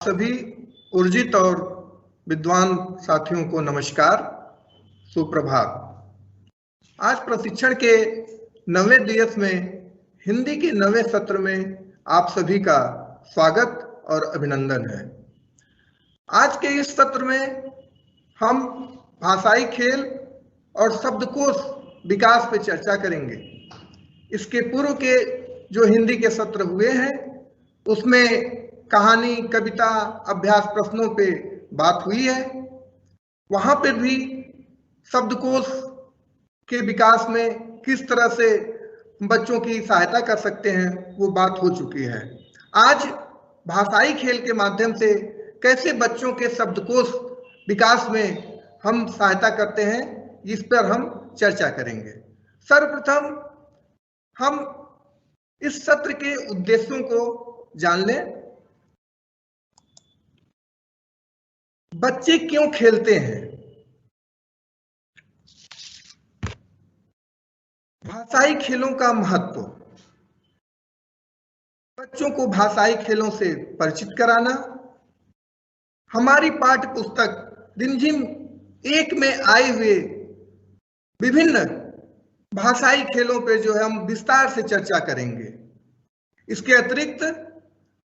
सभी ऊर्जित और विद्वान साथियों को नमस्कार, सुप्रभात। आज प्रशिक्षण के 9वें दिवस में हिंदी के 9वें सत्र में आप सभी का स्वागत और अभिनंदन है। आज के इस सत्र में हम भाषाई खेल और शब्दकोश विकास पर चर्चा करेंगे। इसके पूर्व के जो हिंदी के सत्र हुए हैं उसमें कहानी, कविता, अभ्यास प्रश्नों पे बात हुई है। वहां पे भी शब्दकोश के विकास में किस तरह से बच्चों की सहायता कर सकते हैं वो बात हो चुकी है। आज भाषाई खेल के माध्यम से कैसे बच्चों के शब्दकोश विकास में हम सहायता करते हैं, इस पर हम चर्चा करेंगे। सर्वप्रथम हम इस सत्र के उद्देश्यों को जान लें। बच्चे क्यों खेलते हैं? भाषाई खेलों का महत्व, बच्चों को भाषाई खेलों से परिचित कराना। हमारी पाठ्य पुस्तक रिमझिम 1 में आए हुए विभिन्न भाषाई खेलों पर जो है हम विस्तार से चर्चा करेंगे। इसके अतिरिक्त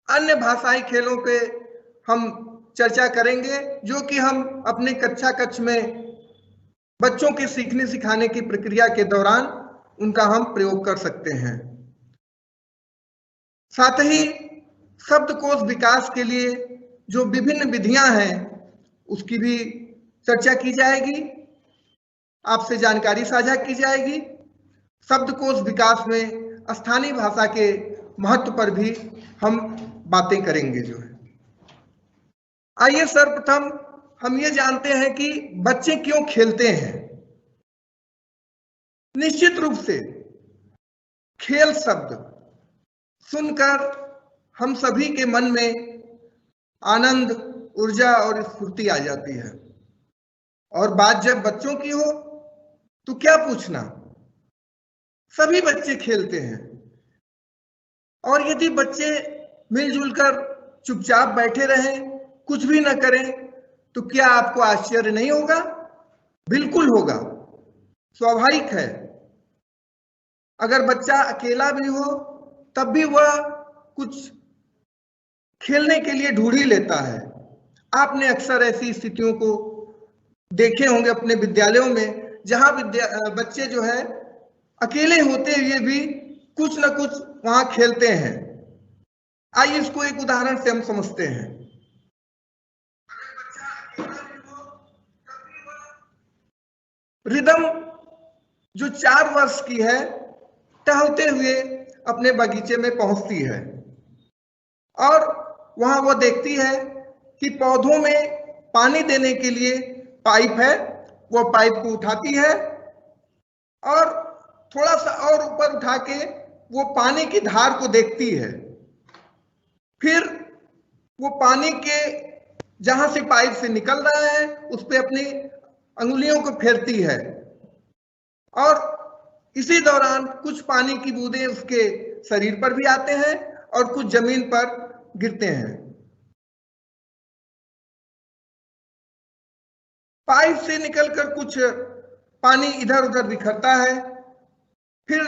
अन्य भाषाई खेलों पे हम चर्चा करेंगे जो कि हम अपने कक्षा में बच्चों के सीखने सिखाने की प्रक्रिया के दौरान उनका हम प्रयोग कर सकते हैं। साथ ही शब्दकोश विकास के लिए जो विभिन्न विधियां हैं उसकी भी चर्चा की जाएगी, आपसे जानकारी साझा की जाएगी। शब्दकोश विकास में स्थानीय भाषा के महत्व पर भी हम बातें करेंगे जो है। आइए सर्वप्रथम हम ये जानते हैं कि बच्चे क्यों खेलते हैं। निश्चित रूप से खेल शब्द सुनकर हम सभी के मन में आनंद, ऊर्जा और स्फूर्ति आ जाती है। और बात जब बच्चों की हो तो क्या पूछना, सभी बच्चे खेलते हैं। और यदि बच्चे मिलजुल कर चुपचाप बैठे रहें, कुछ भी न करें, तो क्या आपको आश्चर्य नहीं होगा? बिल्कुल होगा, स्वाभाविक है। अगर बच्चा अकेला भी हो तब भी वह कुछ खेलने के लिए ढूंढ ही लेता है। आपने अक्सर ऐसी स्थितियों को देखे होंगे अपने विद्यालयों में, जहां बच्चे जो है अकेले होते हुए भी कुछ न कुछ वहां खेलते हैं। आइए इसको एक उदाहरण से हम समझते हैं। रिदम जो 4 वर्ष की है टहलते हुए अपने बगीचे में पहुंचती है और वहां वो देखती है कि पौधों में पानी देने के लिए पाइप है। वो पाइप को उठाती है और थोड़ा सा और ऊपर उठा के वो पानी की धार को देखती है। फिर वो पानी के जहां से पाइप से निकल रहा है उस पे अपनी अंगुलियों को फेरती है और इसी दौरान कुछ पानी की बूंदें उसके शरीर पर भी आते हैं और कुछ जमीन पर गिरते हैं। पाइप से निकलकर कुछ पानी इधर उधर बिखरता है। फिर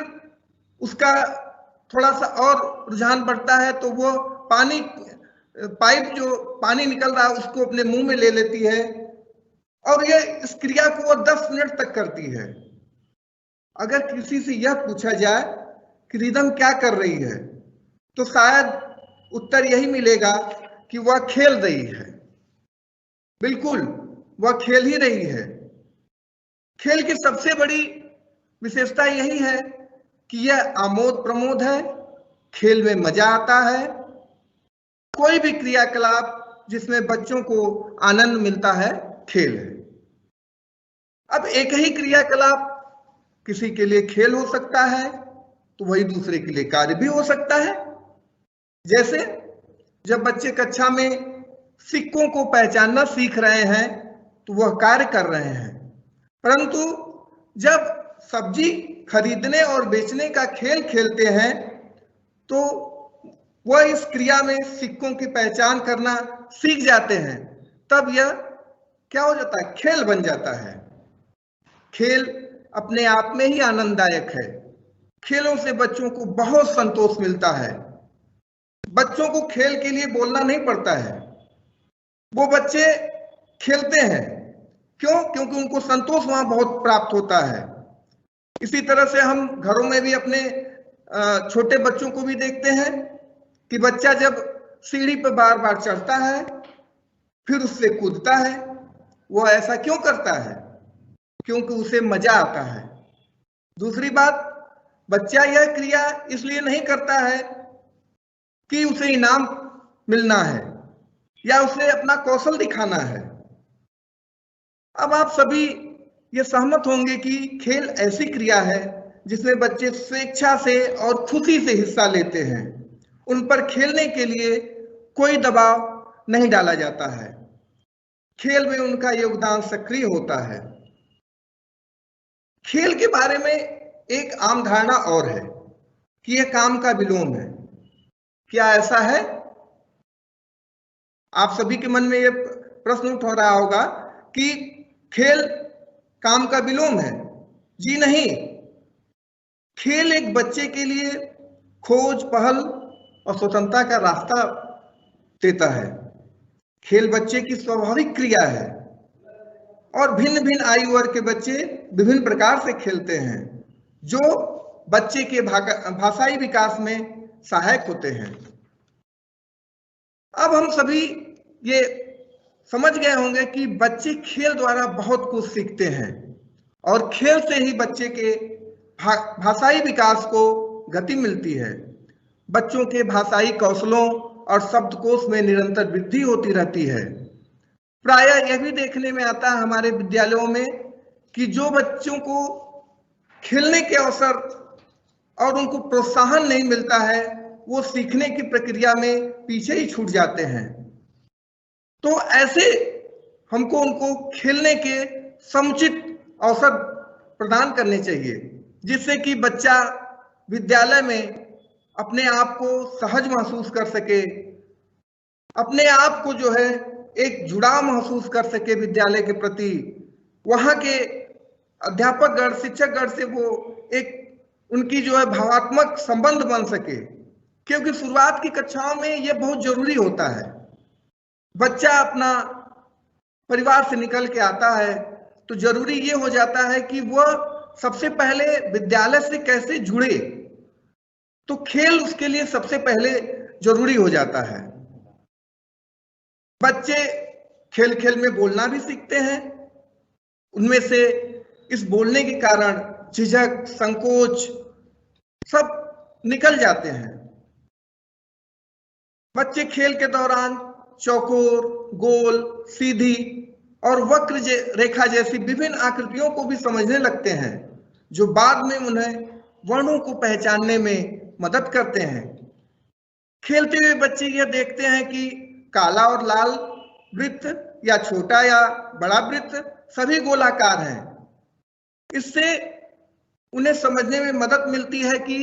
उसका थोड़ा सा और रुझान बढ़ता है तो वो पाइप जो पानी निकल रहा है उसको अपने मुंह में ले लेती है और ये इस क्रिया को वो 10 मिनट तक करती है। अगर किसी से यह पूछा जाए कि रिदम क्या कर रही है तो शायद उत्तर यही मिलेगा कि वह खेल रही है। बिल्कुल, वह खेल ही रही है। खेल की सबसे बड़ी विशेषता यही है कि यह आमोद प्रमोद है, खेल में मजा आता है। कोई भी क्रियाकलाप जिसमें बच्चों को आनंद मिलता है खेल है। अब एक ही क्रियाकलाप किसी के लिए खेल हो सकता है तो वही दूसरे के लिए कार्य भी हो सकता है। जैसे जब बच्चे कक्षा में सिक्कों को पहचानना सीख रहे हैं तो वह कार्य कर रहे हैं, परंतु जब सब्जी खरीदने और बेचने का खेल खेलते हैं तो वह इस क्रिया में सिक्कों की पहचान करना सीख जाते हैं, तब यह क्या हो जाता है, खेल बन जाता है। खेल अपने आप में ही आनंददायक है। खेलों से बच्चों को बहुत संतोष मिलता है। बच्चों को खेल के लिए बोलना नहीं पड़ता है, वो बच्चे खेलते हैं। क्यों? क्योंकि उनको संतोष वहां बहुत प्राप्त होता है। इसी तरह से हम घरों में भी अपने छोटे बच्चों को भी देखते हैं कि बच्चा जब सीढ़ी पर बार बार चढ़ता है फिर उससे कूदता है, वो ऐसा क्यों करता है? क्योंकि उसे मजा आता है। दूसरी बात, बच्चा यह क्रिया इसलिए नहीं करता है कि उसे इनाम मिलना है या उसे अपना कौशल दिखाना है। अब आप सभी ये सहमत होंगे कि खेल ऐसी क्रिया है जिसमें बच्चे स्वेच्छा से और खुशी से हिस्सा लेते हैं। उन पर खेलने के लिए कोई दबाव नहीं डाला जाता है। खेल में उनका योगदान सक्रिय होता है। खेल के बारे में एक आम धारणा और है कि यह काम का विलोम है। क्या ऐसा है? आप सभी के मन में यह प्रश्न उठ रहा होगा कि खेल काम का विलोम है। जी नहीं, खेल एक बच्चे के लिए खोज, पहल और स्वतंत्रता का रास्ता देता है। खेल बच्चे की स्वाभाविक क्रिया है और भिन्न भिन्न आयु वर्ग के बच्चे विभिन्न प्रकार से खेलते हैं जो बच्चे के भाषाई विकास में सहायक होते हैं। अब हम सभी ये समझ गए होंगे कि बच्चे खेल द्वारा बहुत कुछ सीखते हैं और खेल से ही बच्चे के भाषाई विकास को गति मिलती है। बच्चों के भाषाई कौशलों और शब्दकोश में निरंतर वृद्धि होती रहती है। प्रायः यह भी देखने में आता है हमारे विद्यालयों में कि जो बच्चों को खेलने के अवसर और उनको प्रोत्साहन नहीं मिलता है, वो सीखने की प्रक्रिया में पीछे ही छूट जाते हैं। तो ऐसे हमको उनको खेलने के समुचित अवसर प्रदान करने चाहिए जिससे कि बच्चा विद्यालय में अपने आप को सहज महसूस कर सके, अपने आप को जो है एक जुड़ाव महसूस कर सके विद्यालय के प्रति। वहां के अध्यापकगण, शिक्षकगण से वो एक उनकी जो है भावात्मक संबंध बन सके, क्योंकि शुरुआत की कक्षाओं में यह बहुत जरूरी होता है। बच्चा अपना परिवार से निकल के आता है तो जरूरी ये हो जाता है कि वह सबसे पहले विद्यालय से कैसे जुड़े, तो खेल उसके लिए सबसे पहले जरूरी हो जाता है। बच्चे खेल खेल में बोलना भी सीखते हैं। उनमें से इस बोलने के कारण झिझक, संकोच सब निकल जाते हैं। बच्चे खेल के दौरान चौकोर, गोल, सीधी और वक्र रेखा जैसी विभिन्न आकृतियों को भी समझने लगते हैं जो बाद में उन्हें वर्णों को पहचानने में मदद करते हैं। खेलते हुए बच्चे यह देखते हैं कि काला और लाल वृत्त या छोटा या बड़ा वृत्त सभी गोलाकार हैं। इससे उन्हें समझने में मदद मिलती है कि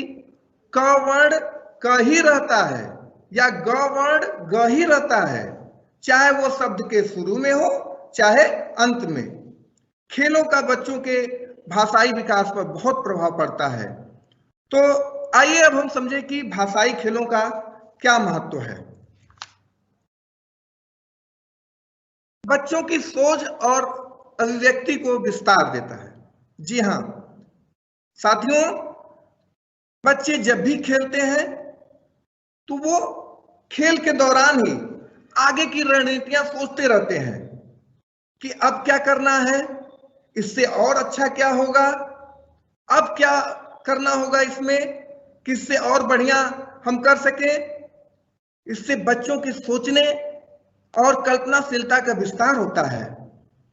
क वर्ण क ही रहता है या ग वर्ण ग ही रहता है, चाहे वो शब्द के शुरू में हो चाहे अंत में। खेलों का बच्चों के भाषाई विकास पर बहुत प्रभाव पड़ता है। तो आइए अब हम समझें कि भाषाई खेलों का क्या महत्व है। बच्चों की सोच और अभिव्यक्ति को विस्तार देता है। जी हाँ साथियों, बच्चे जब भी खेलते हैं तो वो खेल के दौरान ही आगे की रणनीतियां सोचते रहते हैं कि अब क्या करना है, इससे और अच्छा क्या होगा, अब क्या करना होगा इसमें, किससे और बढ़िया हम कर सकें। इससे बच्चों के सोचने और कल्पनाशीलता का विस्तार होता है।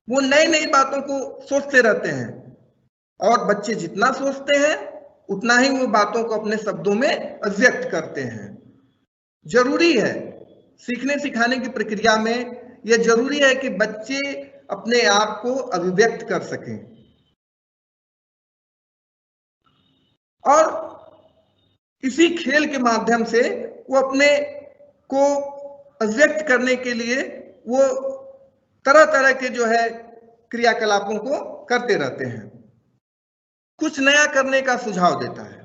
वो नई नई बातों को सोचते रहते हैं और बच्चे जितना सोचते हैं उतना ही वो बातों को अपने शब्दों में अभिव्यक्त करते हैं। जरूरी है सीखने सिखाने की प्रक्रिया में, यह जरूरी है कि बच्चे अपने आप को अभिव्यक्त कर सकें और इसी खेल के माध्यम से वो अपने को अभिव्यक्त करने के लिए वो तरह तरह के जो है क्रियाकलापों को करते रहते हैं। कुछ नया करने का सुझाव देता है।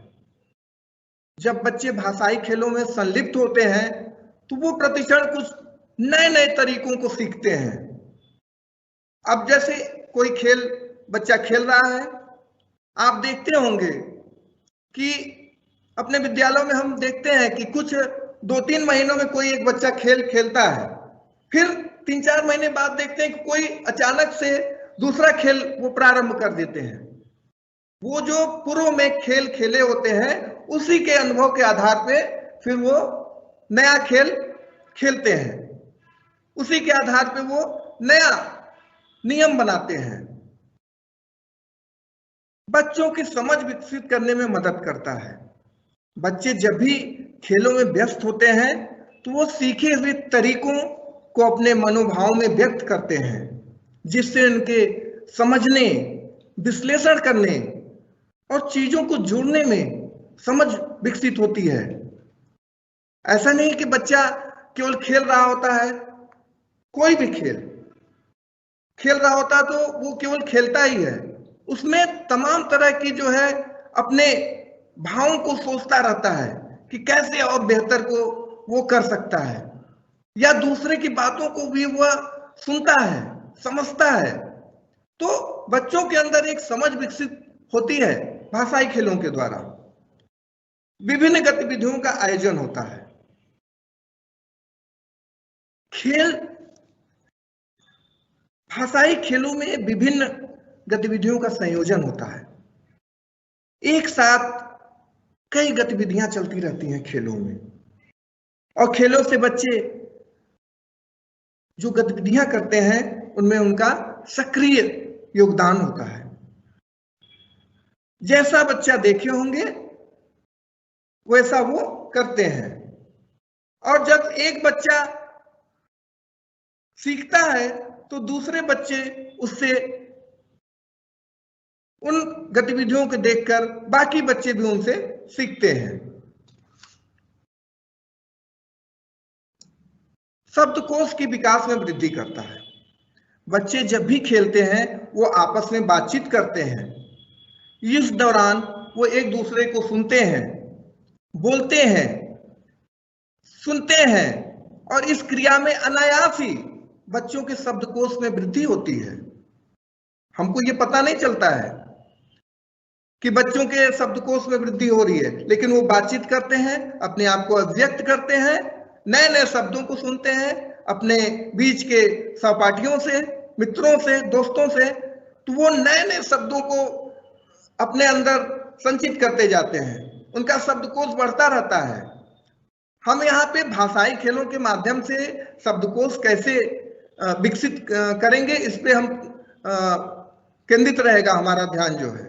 जब बच्चे भाषाई खेलों में संलिप्त होते हैं तो वो प्रतिक्षण कुछ नए नए तरीकों को सीखते हैं। अब जैसे कोई खेल बच्चा खेल रहा है, आप देखते होंगे कि अपने विद्यालयों में हम देखते हैं कि कुछ 2-3 महीनों में कोई एक बच्चा खेल खेलता है, फिर 3-4 महीने बाद देखते हैं कि कोई अचानक से दूसरा खेल वो प्रारंभ कर देते हैं। वो जो पूर्व में खेल खेले होते हैं उसी के अनुभव के आधार पे फिर वो नया खेल खेलते हैं, उसी के आधार पे वो नया नियम बनाते हैं। बच्चों की समझ विकसित करने में मदद करता है। बच्चे जब भी खेलों में व्यस्त होते हैं तो वो सीखे हुए तरीकों को अपने मनोभाव में व्यक्त करते हैं, जिससे उनके समझने, विश्लेषण करने और चीजों को जोड़ने में समझ विकसित होती है। ऐसा नहीं कि बच्चा केवल खेल रहा होता है, कोई भी खेल रहा होता है तो वो केवल खेलता ही है, उसमें तमाम तरह की जो है अपने भावों को सोचता रहता है कि कैसे और बेहतर को वो कर सकता है, या दूसरे की बातों को भी वह सुनता है, समझता है। तो बच्चों के अंदर एक समझ विकसित होती है भाषाई खेलों के द्वारा। विभिन्न गतिविधियों का आयोजन होता है। खेल भाषाई खेलों में विभिन्न गतिविधियों का संयोजन होता है। एक साथ कई गतिविधियां चलती रहती हैं खेलों में, और खेलों से बच्चे जो गतिविधियां करते हैं उनमें उनका सक्रिय योगदान होता है। जैसा बच्चा देखे होंगे वैसा वो करते हैं। और जब एक बच्चा सीखता है तो दूसरे बच्चे उससे उन गतिविधियों को देखकर बाकी बच्चे भी उनसे सीखते हैं। शब्दकोश के विकास में वृद्धि करता है। बच्चे जब भी खेलते हैं वो आपस में बातचीत करते हैं। इस दौरान वो एक दूसरे को सुनते हैं, बोलते हैं, सुनते हैं, और इस क्रिया में अनायास ही बच्चों के शब्दकोश में वृद्धि होती है। हमको ये पता नहीं चलता है कि बच्चों के शब्दकोश में वृद्धि हो रही है, लेकिन वो बातचीत करते हैं, अपने आप को अभिव्यक्त करते हैं, नए नए शब्दों को सुनते हैं अपने बीच के सहपाठियों से, मित्रों से, दोस्तों से, तो वो नए नए शब्दों को अपने अंदर संचित करते जाते हैं, उनका शब्दकोश बढ़ता रहता है। हम यहाँ पे भाषाई खेलों के माध्यम से शब्दकोश कैसे विकसित करेंगे, इस पे हम केंद्रित रहेगा हमारा ध्यान जो है।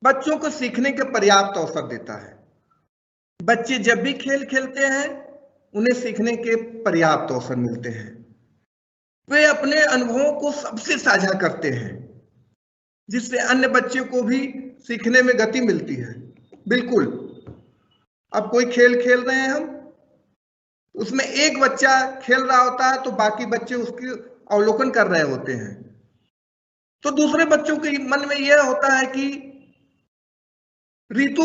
बच्चों को सीखने के पर्याप्त अवसर देता है। बच्चे जब भी खेल खेलते हैं उन्हें सीखने के पर्याप्त अवसर मिलते हैं। वे अपने अनुभवों को सबसे साझा करते हैं, जिससे अन्य बच्चे को भी सीखने में गति मिलती है। बिल्कुल, अब कोई खेल खेल रहे हैं हम, उसमें एक बच्चा खेल रहा होता है तो बाकी बच्चे उसकी अवलोकन कर रहे होते हैं, तो दूसरे बच्चों के मन में यह होता है कि रितु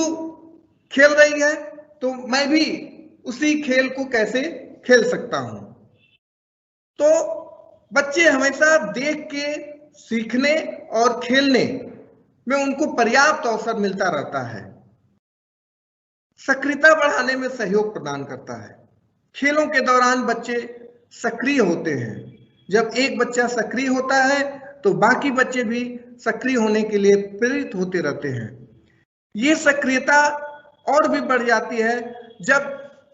खेल रही है तो मैं भी उसी खेल को कैसे खेल सकता हूं। तो बच्चे हमेशा देख के सीखने और खेलने में उनको पर्याप्त अवसर मिलता रहता है। सक्रियता बढ़ाने में सहयोग प्रदान करता है। खेलों के दौरान बच्चे सक्रिय होते हैं। जब एक बच्चा सक्रिय होता है तो बाकी बच्चे भी सक्रिय होने के लिए प्रेरित होते रहते हैं। ये सक्रियता और भी बढ़ जाती है जब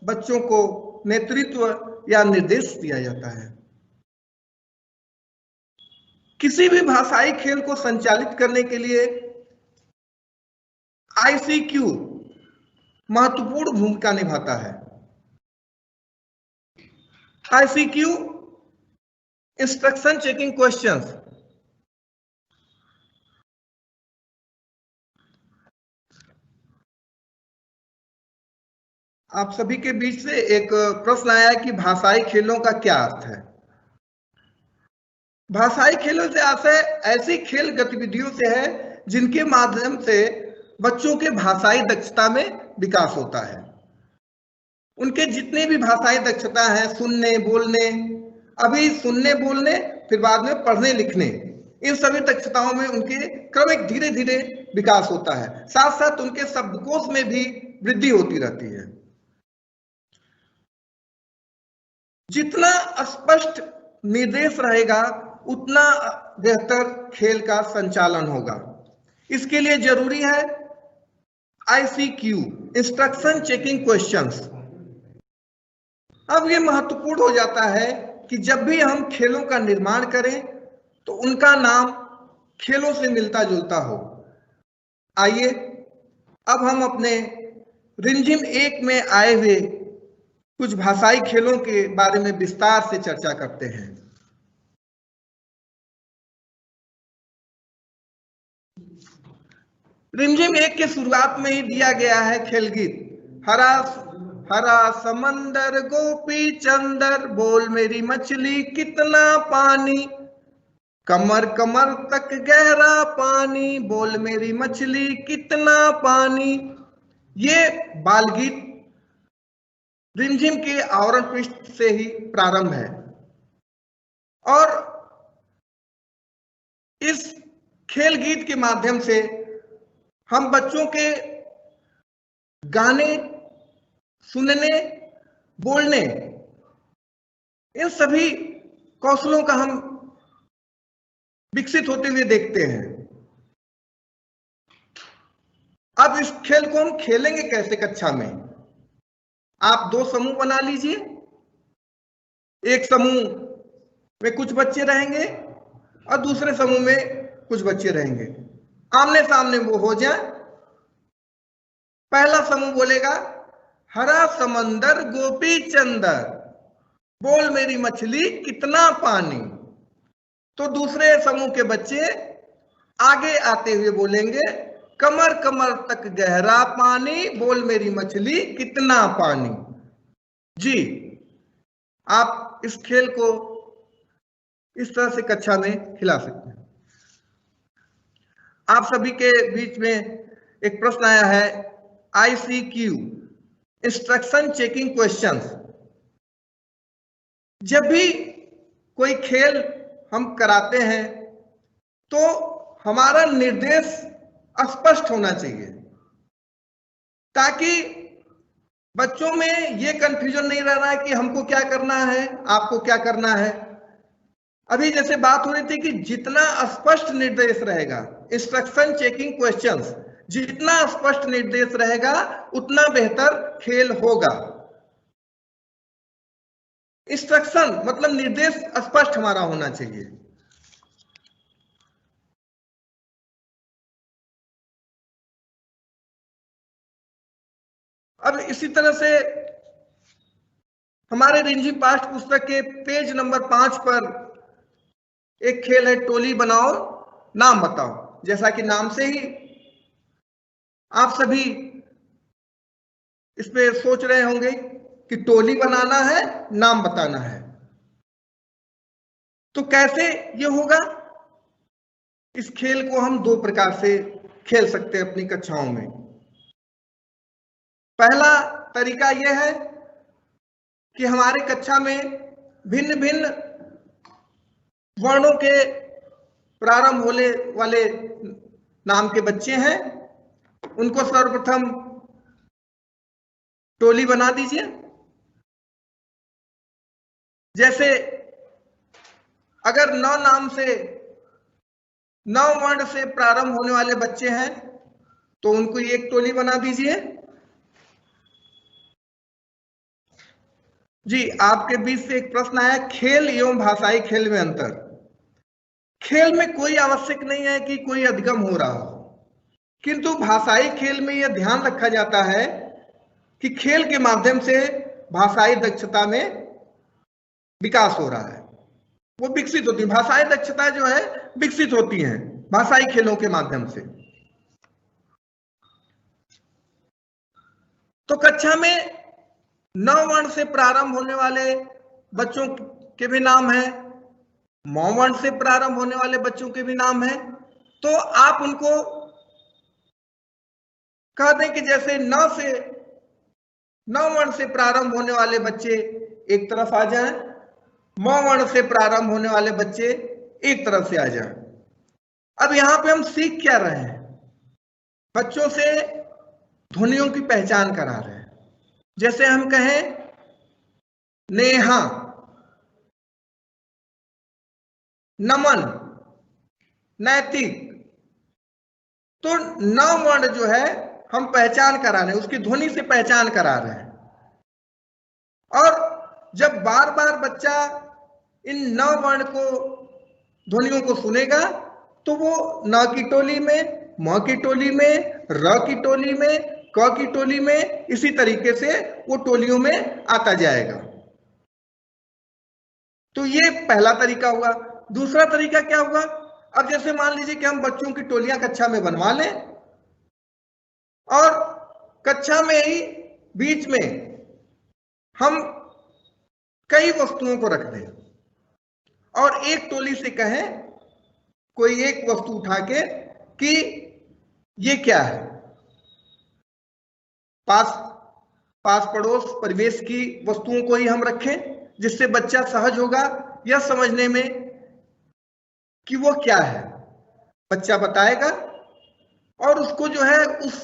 बच्चों को नेतृत्व या निर्देश दिया जाता है। किसी भी भाषाई खेल को संचालित करने के लिए ICQ महत्वपूर्ण भूमिका निभाता है। ICQ, इंस्ट्रक्शन चेकिंग क्वेश्चंस, आप सभी के बीच से एक प्रश्न आया कि भाषाई खेलों का क्या अर्थ है। भाषाई खेलों से आशय ऐसी खेल गतिविधियों से है जिनके माध्यम से बच्चों के भाषाई दक्षता में विकास होता है। उनके जितने भी भाषाई दक्षता है, सुनने, बोलने, अभी सुनने बोलने, फिर बाद में पढ़ने लिखने, इन सभी दक्षताओं में उनके क्रमिक धीरे धीरे विकास होता है। साथ साथ उनके शब्दकोश में भी वृद्धि होती रहती है। जितना स्पष्ट निर्देश रहेगा उतना बेहतर खेल का संचालन होगा। इसके लिए जरूरी है ICQ, इंस्ट्रक्शन चेकिंग क्वेश्चंस। अब ये महत्वपूर्ण हो जाता है कि जब भी हम खेलों का निर्माण करें तो उनका नाम खेलों से मिलता जुलता हो। आइए अब हम अपने रिमझिम 1 में आए हुए कुछ भाषाई खेलों के बारे में विस्तार से चर्चा करते हैं। रिमझिम 1 के शुरुआत में ही दिया गया है खेल गीत, हरा हरा समंदर गोपी चंदर, बोल मेरी मछली कितना पानी, कमर कमर तक गहरा पानी, बोल मेरी मछली कितना पानी। ये बाल गीत रिमझिम के आवरण पृष्ठ से ही प्रारंभ है और इस खेल गीत के माध्यम से हम बच्चों के गाने, सुनने, बोलने, इन सभी कौशलों का हम विकसित होते हुए देखते हैं। अब इस खेल को हम खेलेंगे कैसे कक्षा में? आप 2 समूह बना लीजिए। एक समूह में कुछ बच्चे रहेंगे और दूसरे समूह में कुछ बच्चे रहेंगे। आमने सामने वो हो जाए। पहला समूह बोलेगा हरा समंदर गोपी चंदर, बोल मेरी मछली कितना पानी। तो दूसरे समूह के बच्चे आगे आते हुए बोलेंगे कमर कमर तक गहरा पानी, बोल मेरी मछली कितना पानी। जी, आप इस खेल को इस तरह से कक्षा में खिला सकते हैं। आप सभी के बीच में एक प्रश्न आया है ICQ, इंस्ट्रक्शन चेकिंग क्वेश्चंस। जब भी कोई खेल हम कराते हैं तो हमारा निर्देश स्पष्ट होना चाहिए ताकि बच्चों में ये कंफ्यूजन नहीं रहना है कि हमको क्या करना है, आपको क्या करना है। अभी जैसे बात हो रही थी कि जितना स्पष्ट निर्देश रहेगा, इंस्ट्रक्शन चेकिंग क्वेश्चंस, जितना स्पष्ट निर्देश रहेगा उतना बेहतर खेल होगा। इंस्ट्रक्शन मतलब निर्देश स्पष्ट हमारा होना चाहिए। अब इसी तरह से हमारे रिमझिम पाठ्य पुस्तक के पेज नंबर 5 पर एक खेल है टोली बनाओ नाम बताओ। जैसा कि नाम से ही आप सभी इस पे सोच रहे होंगे कि टोली बनाना है, नाम बताना है। तो कैसे ये होगा? इस खेल को हम 2 प्रकार से खेल सकते हैं अपनी कक्षाओं में। पहला तरीका यह है कि हमारे कक्षा में भिन्न भिन्न वर्णों के प्रारंभ होने वाले नाम के बच्चे हैं, उनको सर्वप्रथम टोली बना दीजिए। जैसे अगर 9 नाम से 9 वर्ण से प्रारंभ होने वाले बच्चे हैं तो उनको एक टोली बना दीजिए। जी, आपके बीच से एक प्रश्न आया, खेल एवं भाषाई खेल में अंतर। खेल में कोई आवश्यक नहीं है कि कोई अधिगम हो रहा हो, किंतु भाषाई खेल में यह ध्यान रखा जाता है कि खेल के माध्यम से भाषाई दक्षता में विकास हो रहा है, वो विकसित होती है। भाषाई दक्षता जो है विकसित होती है भाषाई खेलों के माध्यम से। तो कक्षा में न वर्ण से प्रारंभ होने वाले बच्चों के भी नाम है, म वर्ण से प्रारंभ होने वाले बच्चों के भी नाम है। तो आप उनको कह दें कि जैसे न वर्ण से प्रारंभ होने वाले बच्चे एक तरफ आ जाएं, म वर्ण से प्रारंभ होने वाले बच्चे एक तरफ से आ जाएं। अब यहां पे हम सीख क्या रहे हैं? बच्चों से ध्वनियों की पहचान करा रहे हैं। जैसे हम कहें नेहा, नमन, नैतिक, तो न वर्ण जो है हम पहचान करा रहे हैं, उसकी ध्वनि से पहचान करा रहे हैं। और जब बार बार बच्चा इन न वर्ण को ध्वनियों को सुनेगा तो वो न की टोली में, म की टोली में, र की टोली में, क की टोली में, इसी तरीके से वो टोलियों में आता जाएगा। तो ये पहला तरीका हुआ। दूसरा तरीका क्या हुआ? अब जैसे मान लीजिए कि हम बच्चों की टोलियां कक्षा में बनवा लें और कक्षा में ही बीच में हम कई वस्तुओं को रख दें और एक टोली से कहें, कोई एक वस्तु उठा के, कि ये क्या है। पास पड़ोस परिवेश की वस्तुओं को ही हम रखें, जिससे बच्चा सहज होगा यह समझने में कि वो क्या है। बच्चा बताएगा और उसको जो है उस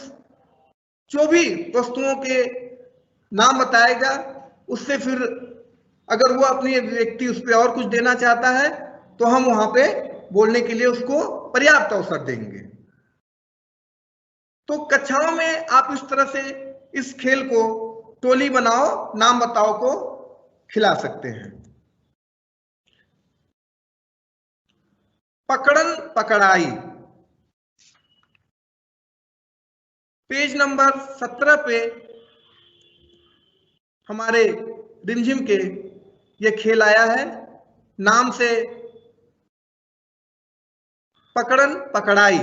जो भी वस्तुओं के नाम बताएगा, उससे फिर अगर वो अपनी व्यक्ति उस पर और कुछ देना चाहता है तो हम वहां पे बोलने के लिए उसको पर्याप्त अवसर देंगे। तो कक्षाओं में आप इस तरह से इस खेल को, टोली बनाओ नाम बताओ को खिला सकते हैं। पकड़न पकड़ाई, पेज नंबर 17 पे हमारे रिमझिम के ये खेल आया है, नाम से पकड़न पकड़ाई।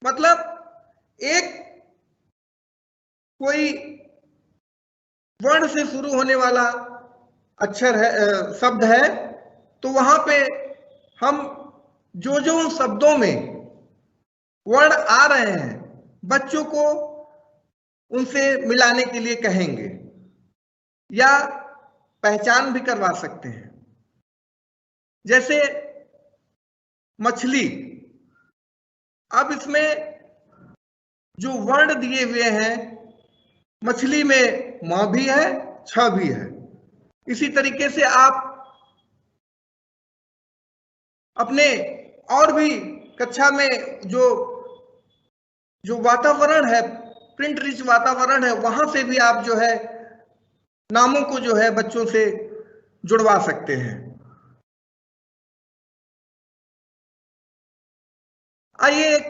मतलब एक कोई वर्ण से शुरू होने वाला अक्षर है, शब्द है, तो वहां पे हम जो जो उन शब्दों में वर्ण आ रहे हैं बच्चों को उनसे मिलाने के लिए कहेंगे या पहचान भी करवा सकते हैं। जैसे मछली, अब इसमें जो वर्ण दिए हुए हैं, मछली में म भी है, छ भी है। इसी तरीके से आप अपने और भी कक्षा में जो वातावरण है, प्रिंट रिच वातावरण है, वहां से भी आप जो है नामों को जो है बच्चों से जुड़वा सकते हैं। आइए एक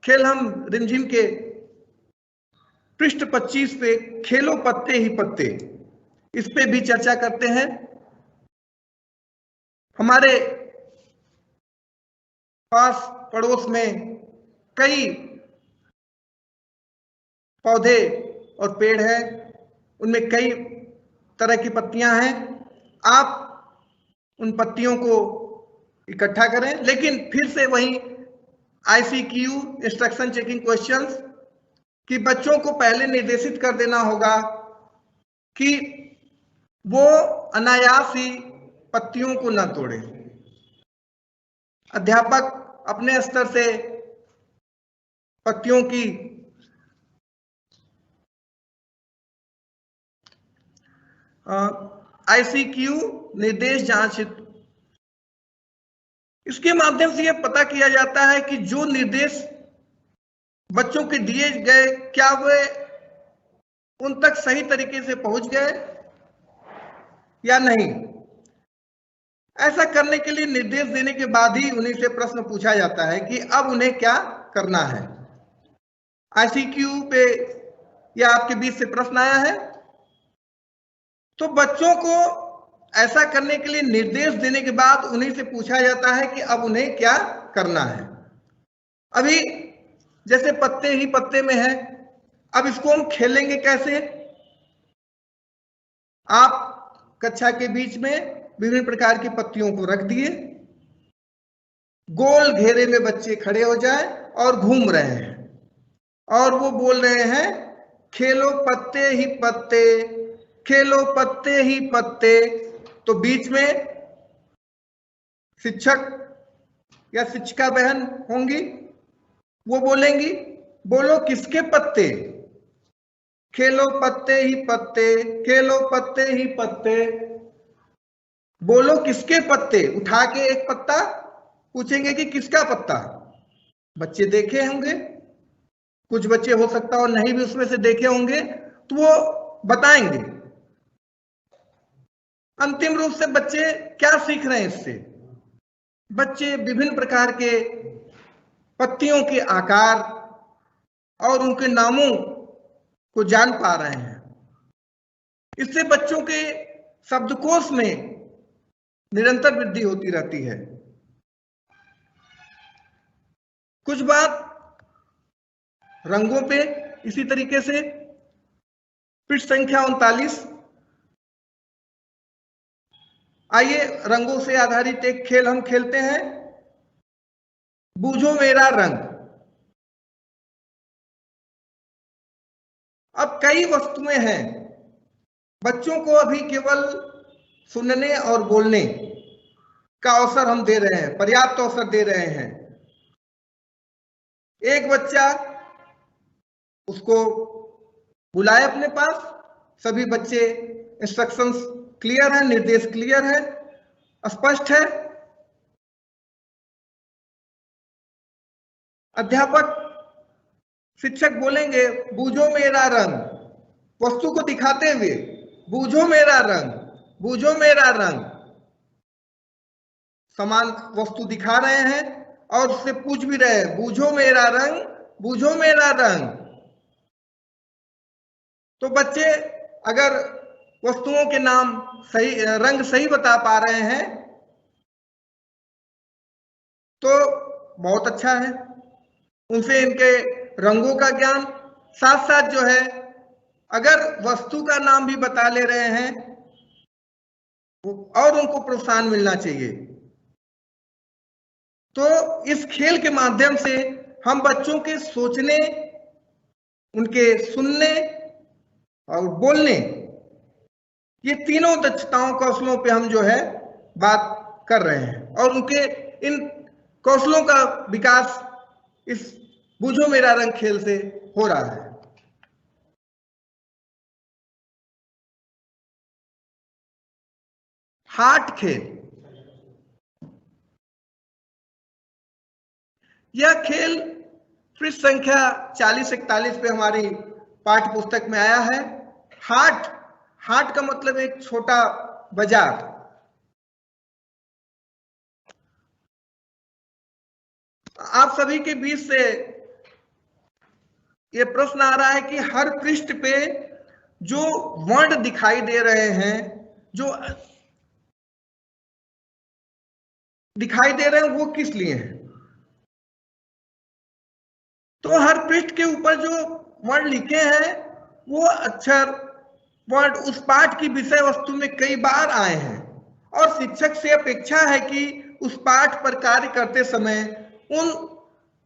खेल हम रिमझिम के पृष्ठ 25 पे, खेलो पत्ते ही पत्ते, इस पे भी चर्चा करते हैं। हमारे पास पड़ोस में कई पौधे और पेड़ हैं, उनमें कई तरह की पत्तियां हैं। आप उन पत्तियों को इकट्ठा करें, लेकिन फिर से वही ICQ इंस्ट्रक्शन चेकिंग क्वेश्चंस कि बच्चों को पहले निर्देशित कर देना होगा कि वो अनायास ही पत्तियों को न तोड़े। अध्यापक अपने स्तर से पत्तियों की ICQ निर्देश जांच, इसके माध्यम से यह पता किया जाता है कि जो निर्देश बच्चों के दिए गए क्या वे उन तक सही तरीके से पहुंच गए या नहीं। ऐसा करने के लिए निर्देश देने के बाद ही उन्हीं से प्रश्न पूछा जाता है कि अब उन्हें क्या करना है। ICQ पे या आपके बीच से प्रश्न आया है, तो बच्चों को ऐसा करने के लिए निर्देश देने के बाद उन्हीं से पूछा जाता है कि अब उन्हें क्या करना है। अभी जैसे पत्ते ही पत्ते में है, अब इसको हम खेलेंगे कैसे? आप कक्षा के बीच में विभिन्न प्रकार की पत्तियों को रख दिए, गोल घेरे में बच्चे खड़े हो जाए और घूम रहे हैं और वो बोल रहे हैं खेलो पत्ते ही पत्ते, खेलो पत्ते ही पत्ते। तो बीच में शिक्षक या शिक्षिका बहन होंगी, वो बोलेंगी बोलो किसके पत्ते, खेलो पत्ते ही पत्ते, खेलो पत्ते ही पत्ते। बोलो किसके पत्ते, उठा के एक पत्ता पूछेंगे कि किसका पत्ता। बच्चे देखे होंगे, कुछ बच्चे हो सकता है और नहीं भी उसमें से देखे होंगे, तो वो बताएंगे। अंतिम रूप से बच्चे क्या सीख रहे हैं इससे? बच्चे विभिन्न प्रकार के पत्तियों के आकार और उनके नामों को जान पा रहे हैं। इससे बच्चों के शब्दकोश में निरंतर वृद्धि होती रहती है। कुछ बात रंगों पे इसी तरीके से। पृष्ठ संख्या 39। आइए रंगों से आधारित एक खेल हम खेलते हैं, बूझो मेरा रंग। अब कई वस्तुएं हैं, बच्चों को अभी केवल सुनने और बोलने का अवसर हम दे रहे हैं, पर्याप्त अवसर दे रहे हैं। एक बच्चा, उसको बुलाए अपने पास। सभी बच्चे, इंस्ट्रक्शंस क्लियर है, निर्देश क्लियर है, स्पष्ट है। अध्यापक शिक्षक बोलेंगे बूझो मेरा रंग, वस्तु को दिखाते हुए बूझो मेरा रंग, बूझो मेरा रंग। समान वस्तु दिखा रहे हैं और उससे पूछ भी रहे हैं बूझो मेरा रंग, बूझो मेरा रंग। तो बच्चे अगर वस्तुओं के नाम सही, रंग सही बता पा रहे हैं तो बहुत अच्छा है, उनसे इनके रंगों का ज्ञान। साथ साथ जो है अगर वस्तु का नाम भी बता ले रहे हैं और उनको प्रोत्साहन मिलना चाहिए। तो इस खेल के माध्यम से हम बच्चों के सोचने, उनके सुनने और बोलने, ये तीनों दक्षताओं कौशलों पे हम जो है बात कर रहे हैं और उनके इन कौशलों का विकास इस बूझो मेरा रंग खेल से हो रहा है। हाट खेल, यह खेल पृष्ठ संख्या 40-41 पे हमारी पाठ्य पुस्तक में आया है। हाट, हाट का मतलब एक छोटा बाजार। आप सभी के बीच से ये प्रश्न आ रहा है कि हर पृष्ठ पे जो वर्ण दिखाई दे रहे हैं, जो दिखाई दे रहे हैं, वो किस लिए हैं? तो हर पृष्ठ के ऊपर जो वर्ण लिखे हैं वो अक्षर, वर्ण उस पाठ की विषय वस्तु में कई बार आए हैं और शिक्षक से अपेक्षा है कि उस पाठ पर कार्य करते समय उन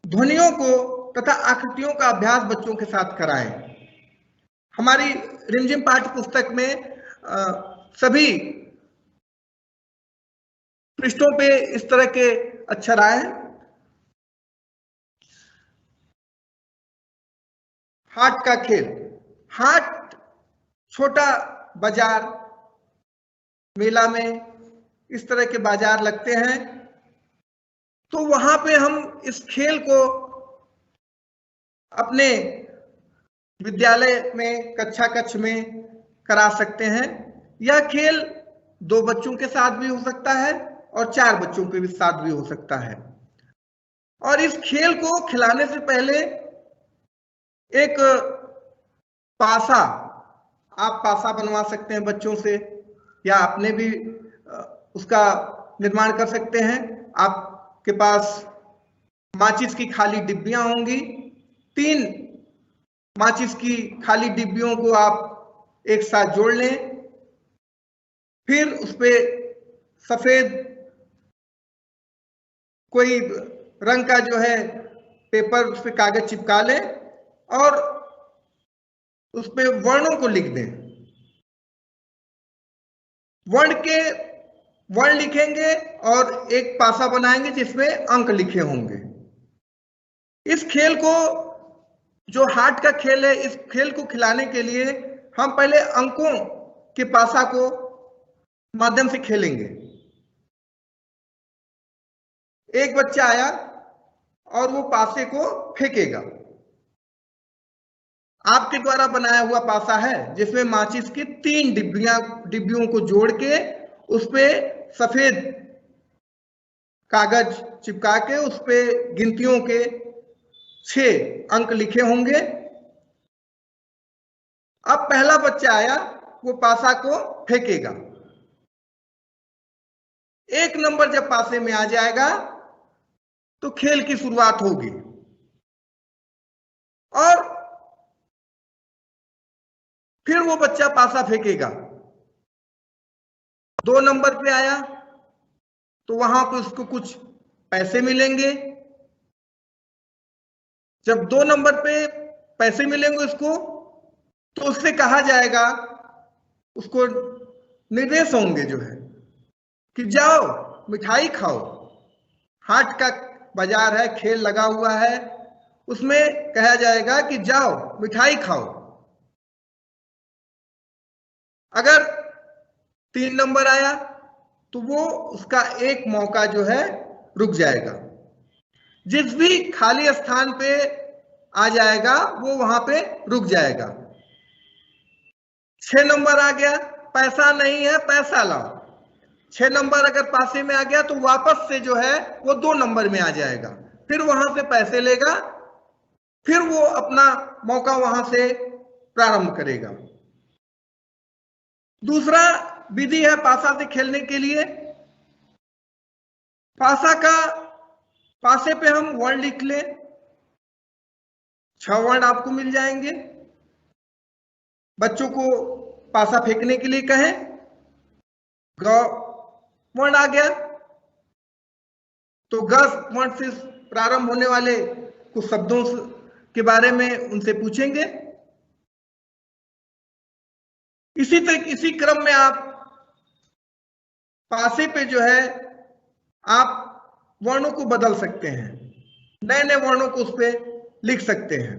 ध्वनियों को तथा आकृतियों का अभ्यास बच्चों के साथ कराएं। हमारी रिमझिम पाठ्य पुस्तक में सभी पृष्ठों पे इस तरह के अक्षर आए हैं। हाट का खेल, हाट छोटा बाजार, मेला में इस तरह के बाजार लगते हैं, तो वहां पे हम इस खेल को अपने विद्यालय में कक्षा कक्ष में करा सकते हैं। यह खेल 2 बच्चों के साथ भी हो सकता है और 4 बच्चों के साथ भी हो सकता है। और इस खेल को खिलाने से पहले एक पासा, आप पासा बनवा सकते हैं बच्चों से या अपने भी उसका निर्माण कर सकते हैं। आपके पास माचिस की खाली डिब्बियां होंगी, 3 माचिस की खाली डिब्बियों को आप एक साथ जोड़ लें फिर उस पे सफेद कोई रंग का जो है पेपर, उस पे कागज चिपका लें और उस पे वर्णों को लिख दें। वर्ण लिखेंगे और एक पासा बनाएंगे जिसमें अंक लिखे होंगे। इस खेल को, जो हार्ट का खेल है, इस खेल को खिलाने के लिए हम पहले अंकों के पासा को माध्यम से खेलेंगे। एक बच्चा आया और वो पासे को फेंकेगा। आपके द्वारा बनाया हुआ पासा है जिसमें माचिस की 3 डिब्बियों को जोड़ के उस पे सफेद कागज चिपका के उस पे गिनतियों के 6 अंक लिखे होंगे। अब पहला बच्चा आया, वो पासा को फेंकेगा। 1 नंबर जब पासे में आ जाएगा तो खेल की शुरुआत होगी और फिर वो बच्चा पासा फेंकेगा। 2 नंबर पे आया तो वहां पे उसको कुछ पैसे मिलेंगे। जब 2 नंबर पे पैसे मिलेंगे उसको, तो उससे कहा जाएगा, उसको निर्देश होंगे जो है कि जाओ मिठाई खाओ। हाट का बाजार है, खेल लगा हुआ है, उसमें कहा जाएगा कि जाओ मिठाई खाओ। अगर 3 नंबर आया तो वो उसका एक मौका जो है रुक जाएगा। जिस भी खाली स्थान पे आ जाएगा वो वहां पे रुक जाएगा। 6 नंबर आ गया, पैसा नहीं है, पैसा लाओ। 6 नंबर अगर पासे में आ गया तो वापस से जो है वो 2 नंबर में आ जाएगा, फिर वहां से पैसे लेगा, फिर वो अपना मौका वहां से प्रारंभ करेगा। दूसरा विधि है पासा से खेलने के लिए। पासे पे हम वर्ण लिख लें। 6 वर्ण आपको मिल जाएंगे। बच्चों को पासा फेंकने के लिए कहें, ग वर्ण आ गया तो ग वर्ण से प्रारंभ होने वाले कुछ शब्दों के बारे में उनसे पूछेंगे। इसी क्रम में आप पासे पे जो है आप वर्णों को बदल सकते हैं, नए नए वर्णों को उस पर लिख सकते हैं।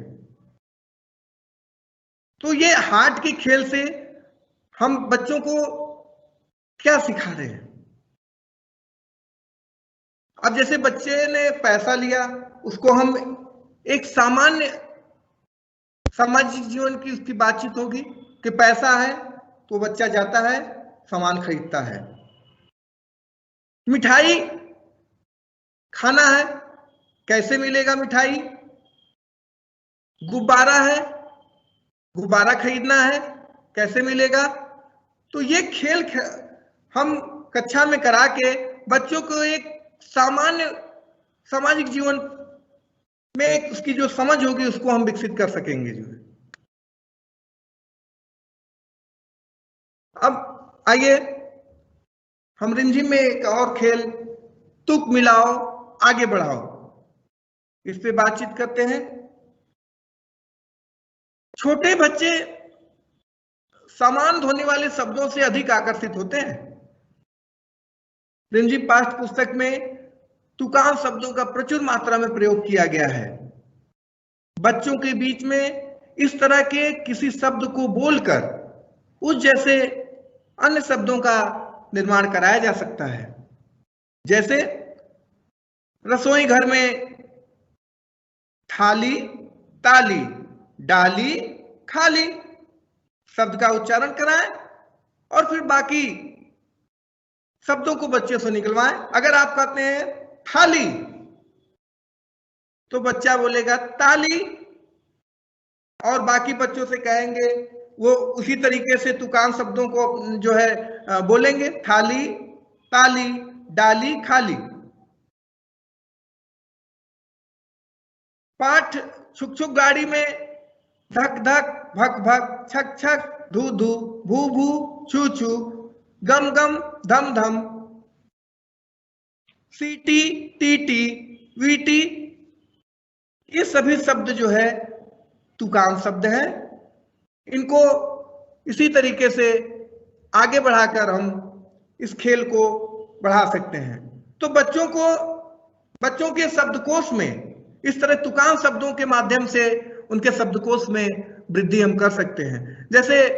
तो ये हार्ट के खेल से हम बच्चों को क्या सिखा रहे हैं? अब जैसे बच्चे ने पैसा लिया, उसको हम एक सामान्य सामाजिक जीवन की उसकी बातचीत होगी कि पैसा है तो बच्चा जाता है, सामान खरीदता है। मिठाई खाना है, कैसे मिलेगा मिठाई? गुब्बारा है, गुब्बारा खरीदना है, कैसे मिलेगा? तो ये खेल हम कक्षा में करा के बच्चों को एक सामान्य सामाजिक जीवन में एक उसकी जो समझ होगी उसको हम विकसित कर सकेंगे जो है। अब आइए हम रिमझिम में एक और खेल तुक मिलाओ आगे बढ़ाओ, इस पे बातचीत करते हैं। छोटे बच्चे समान ध्वनि वाले शब्दों से अधिक आकर्षित होते हैं। रिमझिम पाठ्य पुस्तक में तुकांत शब्दों का प्रचुर मात्रा में प्रयोग किया गया है। बच्चों के बीच में इस तरह के किसी शब्द को बोलकर उस जैसे अन्य शब्दों का निर्माण कराया जा सकता है। जैसे रसोई घर में थाली, ताली, डाली, खाली शब्द का उच्चारण कराएं और फिर बाकी शब्दों को बच्चों से निकलवाएं। अगर आप कहते हैं थाली तो बच्चा बोलेगा ताली, और बाकी बच्चों से कहेंगे वो उसी तरीके से तुकांत शब्दों को जो है बोलेंगे, थाली, ताली, डाली, खाली। पाठ छुक छुक गाड़ी में धक धक, भक भक, छक छक, धू धू, भू भू, छू छू, गम गम, धम धम, सीटी, टीटी, वीटी, ये सभी शब्द जो है तुकांत शब्द है। इनको इसी तरीके से आगे बढ़ाकर हम इस खेल को बढ़ा सकते हैं। तो बच्चों के शब्दकोश में इस तरह तुकांत शब्दों के माध्यम से उनके शब्दकोश में वृद्धि हम कर सकते हैं। जैसे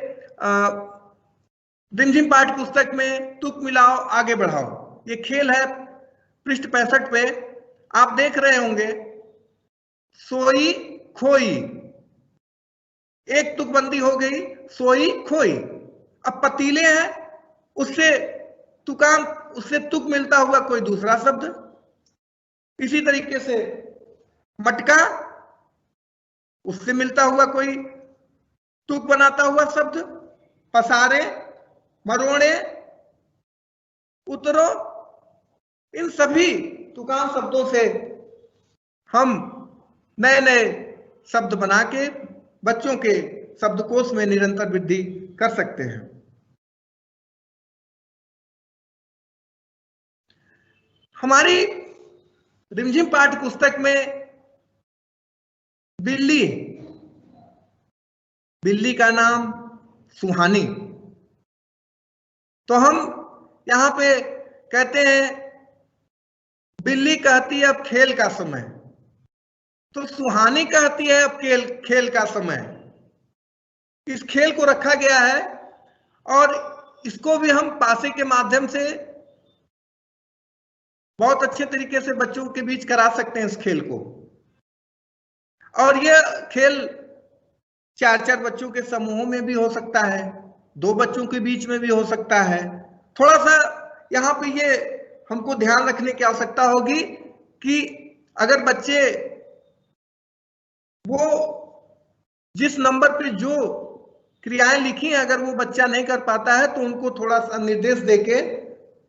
रिमझिम पाठ पुस्तक में तुक मिलाओ आगे बढ़ाओ, ये खेल है पृष्ठ 65 पे आप देख रहे होंगे। सोई खोई, एक तुकबंदी हो गई, सोई खोई। अब पतीले हैं, उससे तुक मिलता हुआ कोई दूसरा शब्द। इसी तरीके से मटका, उससे मिलता हुआ कोई तुक बनाता हुआ शब्द। पसारे, मरोड़े, उतरो, इन सभी तुकांत शब्दों से हम नए नए शब्द बना के बच्चों के शब्दकोश में निरंतर वृद्धि कर सकते हैं। हमारी रिमझिम पाठ्य पुस्तक में बिल्ली का नाम सुहानी। तो हम यहां पे कहते हैं बिल्ली कहती है अब खेल का समय, तो सुहानी कहती है अब खेल का समय। इस खेल को रखा गया है और इसको भी हम पासे के माध्यम से बहुत अच्छे तरीके से बच्चों के बीच करा सकते हैं इस खेल को। और यह खेल 4-4 बच्चों के समूहों में भी हो सकता है, 2 बच्चों के बीच में भी हो सकता है। थोड़ा सा यहाँ पे ये हमको ध्यान रखने की आवश्यकता होगी कि अगर बच्चे वो जिस नंबर पे जो क्रियाएं लिखी हैं अगर वो बच्चा नहीं कर पाता है तो उनको थोड़ा सा निर्देश देके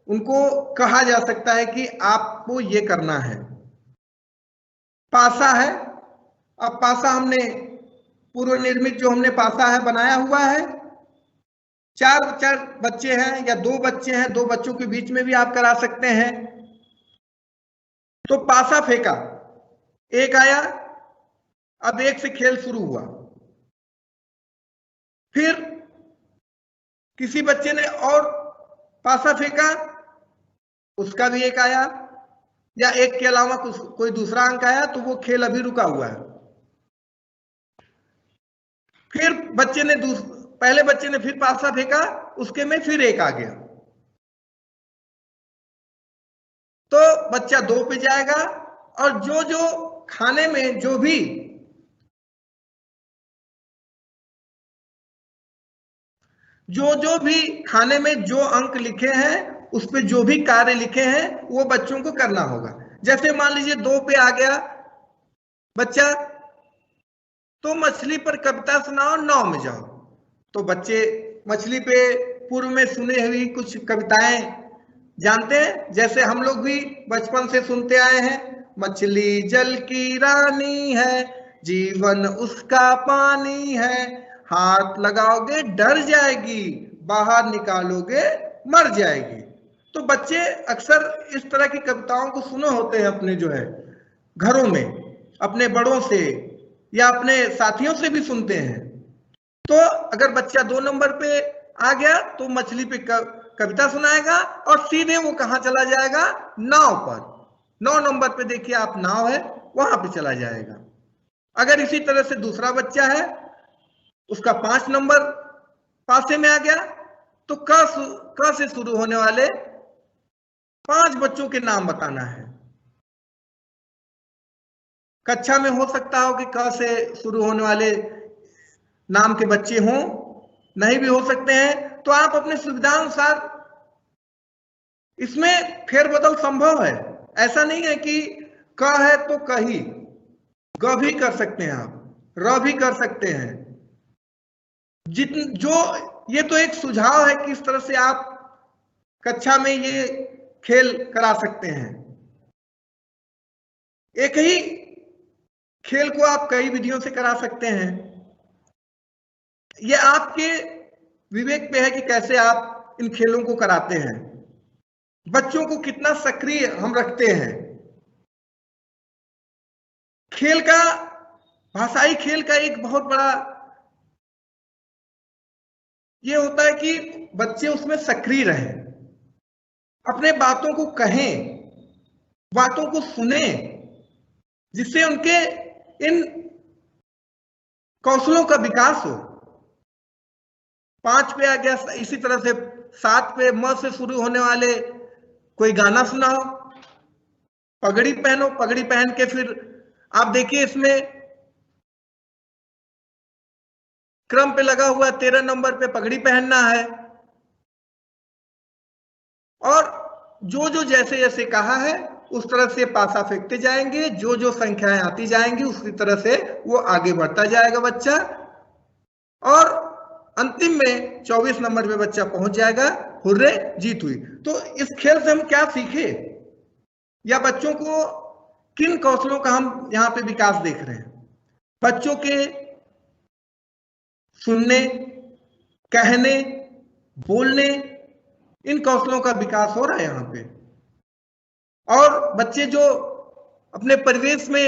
उनको कहा जा सकता है कि आपको ये करना है। पासा है, अब पासा हमने पूर्व निर्मित जो हमने पासा है बनाया हुआ है। 4 बच्चे हैं या 2 बच्चे हैं, 2 बच्चों के बीच में भी आप करा सकते हैं। तो पासा फेंका, एक आया, अब एक से खेल शुरू हुआ। फिर किसी बच्चे ने और पासा फेंका, उसका भी एक आया, या एक के अलावा कोई दूसरा अंक आया, तो वो खेल अभी रुका हुआ है। फिर पहले बच्चे ने फिर पासा फेंका, उसके में फिर एक आ गया, तो बच्चा 2 पे जाएगा। और जो खाने में जो भी खाने में जो अंक लिखे हैं उस पे जो भी कार्य लिखे हैं वो बच्चों को करना होगा। जैसे मान लीजिए 2 पे आ गया बच्चा, तो मछली पर कविता सुनाओ, 9 में जाओ। तो बच्चे मछली पे पूर्व में सुने हुई कुछ कविताएं जानते हैं, जैसे हम लोग भी बचपन से सुनते आए हैं, मछली जल की रानी है, जीवन उसका पानी है, हाथ लगाओगे डर जाएगी, बाहर निकालोगे मर जाएगी। तो बच्चे अक्सर इस तरह की कविताओं को सुने होते हैं अपने जो है घरों में, अपने बड़ों से या अपने साथियों से भी सुनते हैं। तो अगर बच्चा 2 नंबर पे आ गया तो मछली पे कविता सुनाएगा और सीधे वो कहां चला जाएगा, नाव पर। 9 नंबर पे देखिए आप नाव है, वहां पे चला जाएगा। अगर इसी तरह से दूसरा बच्चा है, उसका 5 नंबर पासे में आ गया, तो क से शुरू होने वाले 5 बच्चों के नाम बताना है। कक्षा में हो सकता हो कि क से शुरू होने वाले नाम के बच्चे हों, नहीं भी हो सकते हैं। तो आप अपने सुविधानुसार इसमें फेरबदल संभव है। ऐसा नहीं है कि क है तो कही, ग भी कर सकते हैं आप, र भी कर सकते हैं। ये तो एक सुझाव है कि इस तरह से आप कक्षा में ये खेल करा सकते हैं। एक ही खेल को आप कई विधियों से करा सकते हैं। ये आपके विवेक पे है कि कैसे आप इन खेलों को कराते हैं, बच्चों को कितना सक्रिय हम रखते हैं। खेल का, भाषाई खेल का एक बहुत बड़ा ये होता है कि बच्चे उसमें सक्रिय रहें, अपने बातों को कहें, बातों को सुने, जिससे उनके इन कौशलों का विकास हो। 5 पे आ गया, इसी तरह से 7 पे म से शुरू होने वाले कोई गाना सुनाओ, पगड़ी पहनो, पगड़ी पहन के फिर आप देखिए इसमें क्रम पे लगा हुआ 13 नंबर पे पगड़ी पहनना है, और जो जो जैसे जैसे कहा है उस तरह से पासा फेंकते जाएंगे, जो जो संख्याएं आती जाएंगी उसी तरह से वो आगे बढ़ता जाएगा बच्चा, और अंतिम में 24 नंबर पे बच्चा पहुंच जाएगा, हुर्रे जीत हुई। तो इस खेल से हम क्या सीखे, या बच्चों को किन कौशलों का हम यहाँ पे विकास देख रहे हैं? बच्चों के सुनने, कहने, बोलने, इन कौशलों का विकास हो रहा है यहाँ पे। और बच्चे जो अपने परिवेश में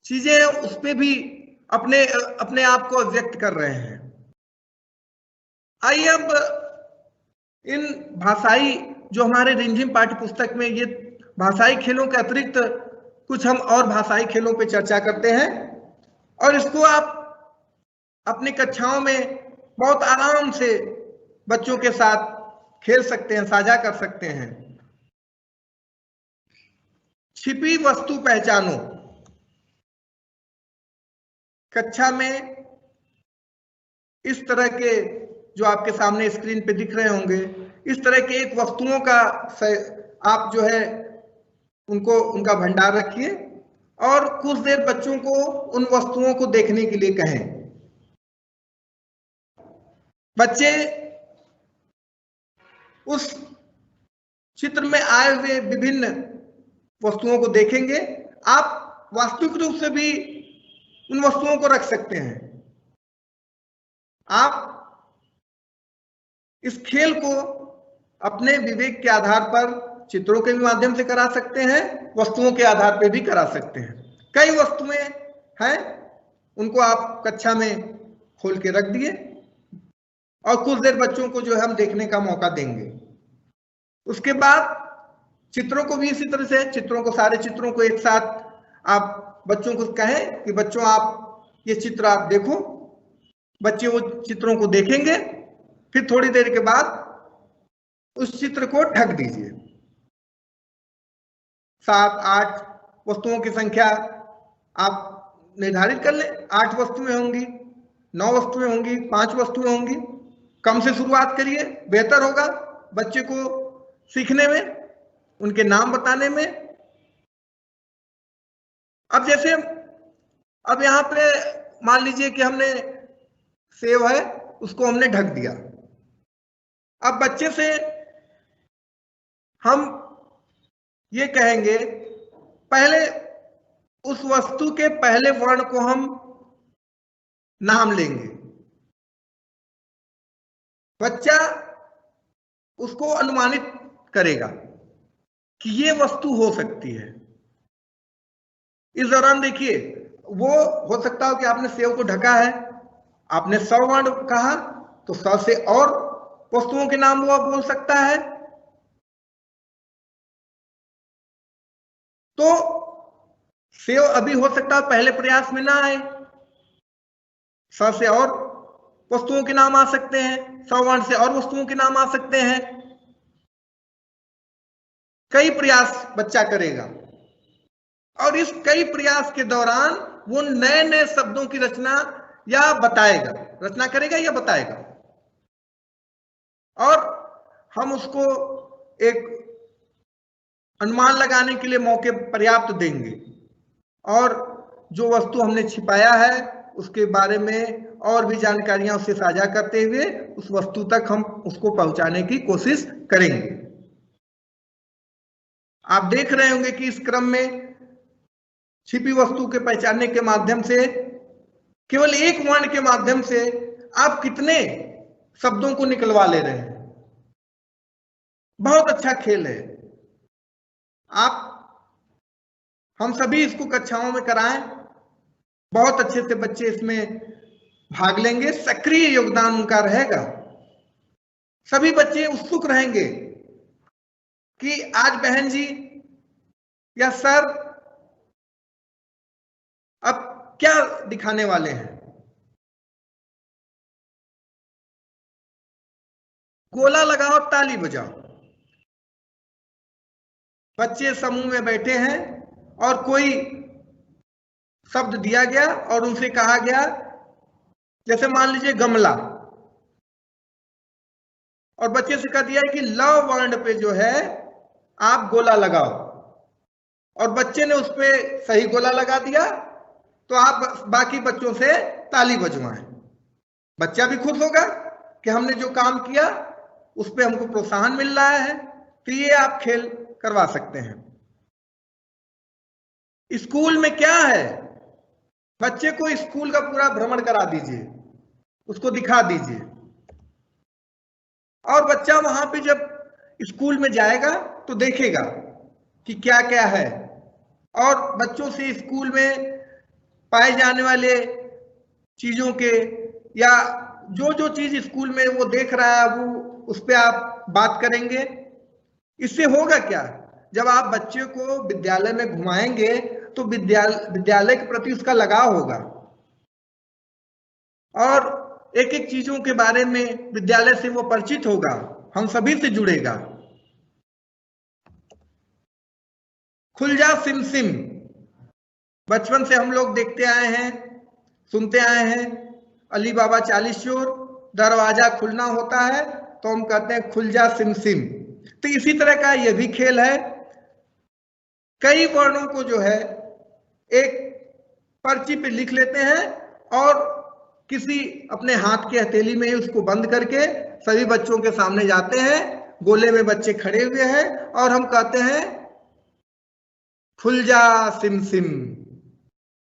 चीजें हैं उस पे भी अपने अपने आप को व्यक्त कर रहे हैं। आइए अब इन भाषाई जो हमारे रिमझिम पाठ्य पुस्तक में ये भाषाई खेलों के अतिरिक्त कुछ हम और भाषाई खेलों पे चर्चा करते हैं, और इसको आप अपनी कक्षाओं में बहुत आराम से बच्चों के साथ खेल सकते हैं, साझा कर सकते हैं। छिपी वस्तु पहचानो। कक्षा में इस तरह के जो आपके सामने स्क्रीन पे दिख रहे होंगे, इस तरह के एक वस्तुओं का आप जो है उनको उनका भंडार रखिए, और कुछ देर बच्चों को उन वस्तुओं को देखने के लिए कहें। बच्चे उस चित्र में आए हुए विभिन्न वस्तुओं को देखेंगे। आप वास्तविक रूप से भी उन वस्तुओं को रख सकते हैं। आप इस खेल को अपने विवेक के आधार पर चित्रों के माध्यम से करा सकते हैं, वस्तुओं के आधार पर भी करा सकते हैं। कई वस्तुएं हैं, उनको आप कक्षा में खोल के रख दिए, और कुछ देर बच्चों को जो है हम देखने का मौका देंगे। उसके बाद चित्रों को भी इसी तरह से, चित्रों को, सारे चित्रों को एक साथ आप बच्चों को कहें कि बच्चों आप ये चित्र आप देखो। बच्चे वो चित्रों को देखेंगे, फिर थोड़ी देर के बाद उस चित्र को ढक दीजिए। 7-8 वस्तुओं की संख्या आप निर्धारित कर लें। 8 वस्तुएं होंगी, 9 वस्तुएं होंगी, 5 वस्तुएं होंगी। कम से शुरुआत करिए, बेहतर होगा बच्चे को सीखने में, उनके नाम बताने में। अब जैसे अब यहाँ पे मान लीजिए कि हमने सेव है, उसको हमने ढक दिया। अब बच्चे से हम ये कहेंगे, पहले उस वस्तु के पहले वर्ण को हम नाम लेंगे। बच्चा उसको अनुमानित करेगा कि ये वस्तु हो सकती है। इस दौरान देखिए, वो हो सकता हो कि आपने सेव को ढका है, आपने 100 वर्ण कहा, तो 100 से और वस्तुओं के नाम वो बोल सकता है। तो सेव अभी हो सकता है पहले प्रयास में ना आए, 100 से और वस्तुओं के नाम आ सकते हैं, 100 वर्ण से और वस्तुओं के नाम आ सकते हैं। कई प्रयास बच्चा करेगा, और इस कई प्रयास के दौरान वो नए नए शब्दों की रचना या बताएगा, रचना करेगा या बताएगा, और हम उसको एक अनुमान लगाने के लिए मौके पर्याप्त देंगे, और जो वस्तु हमने छिपाया है उसके बारे में और भी जानकारियां उससे साझा करते हुए उस वस्तु तक हम उसको पहुंचाने की कोशिश करेंगे। आप देख रहे होंगे कि इस क्रम में छिपी वस्तु के पहचानने के माध्यम से, केवल एक वर्ण के माध्यम से आप कितने शब्दों को निकलवा ले रहे हैं। बहुत अच्छा खेल है। आप हम सभी इसको कक्षाओं में कराएं, बहुत अच्छे से बच्चे इसमें भाग लेंगे, सक्रिय योगदान उनका रहेगा। सभी बच्चे उत्सुक रहेंगे कि आज बहन जी या सर अब क्या दिखाने वाले हैं। गोला लगाओ, ताली बजाओ। बच्चे समूह में बैठे हैं और कोई शब्द दिया गया और उनसे कहा गया, जैसे मान लीजिए गमला, और बच्चे से कह दिया कि ल वर्ण पे जो है आप गोला लगाओ, और बच्चे ने उस पर सही गोला लगा दिया, तो आप बाकी बच्चों से ताली बजवाएं। बच्चा भी खुश होगा कि हमने जो काम किया उस पर हमको प्रोत्साहन मिल रहा है। तो ये आप खेल करवा सकते हैं। स्कूल में क्या है, बच्चे को स्कूल का पूरा भ्रमण करा दीजिए, उसको दिखा दीजिए, और बच्चा वहां पे जब स्कूल में जाएगा तो देखेगा कि क्या क्या है, और बच्चों से स्कूल में पाए जाने वाले चीजों के या जो जो चीज स्कूल में वो देख रहा है वो उस पर आप बात करेंगे। इससे होगा क्या, जब आप बच्चे को विद्यालय में घुमाएंगे तो विद्यालय के प्रति उसका लगाव होगा, और एक एक चीजों के बारे में विद्यालय से वो परिचित होगा, हम सभी से जुड़ेगा। खुल जा सिम सिम, बचपन से हम लोग देखते आए हैं, सुनते आए हैं, अली बाबा 40 चोर, दरवाजा खुलना होता है तो हम कहते हैं खुल जा सिम सिम। तो इसी तरह का यह भी खेल है। कई वर्णों को जो है एक पर्ची पे लिख लेते हैं और किसी अपने हाथ की हथेली में ही उसको बंद करके सभी बच्चों के सामने जाते हैं, गोले में बच्चे खड़े हुए हैं और हम कहते हैं खुल जा सिम सिम,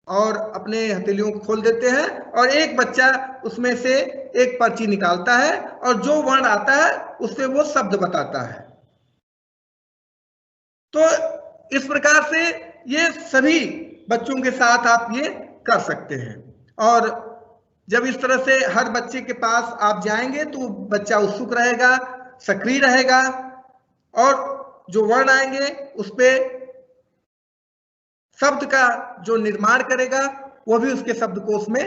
और अपने हथेलियों को खोल देते हैं और एक बच्चा उसमें से एक पर्ची निकालता है और जो वर्ण आता है उससे वो शब्द बताता है। तो इस प्रकार से ये सभी बच्चों के साथ आप ये कर सकते हैं, और जब इस तरह से हर बच्चे के पास आप जाएंगे तो बच्चा उत्सुक रहेगा, सक्रिय रहेगा, और जो वर्ण आएंगे उस पर शब्द का जो निर्माण करेगा वो भी उसके शब्दकोश में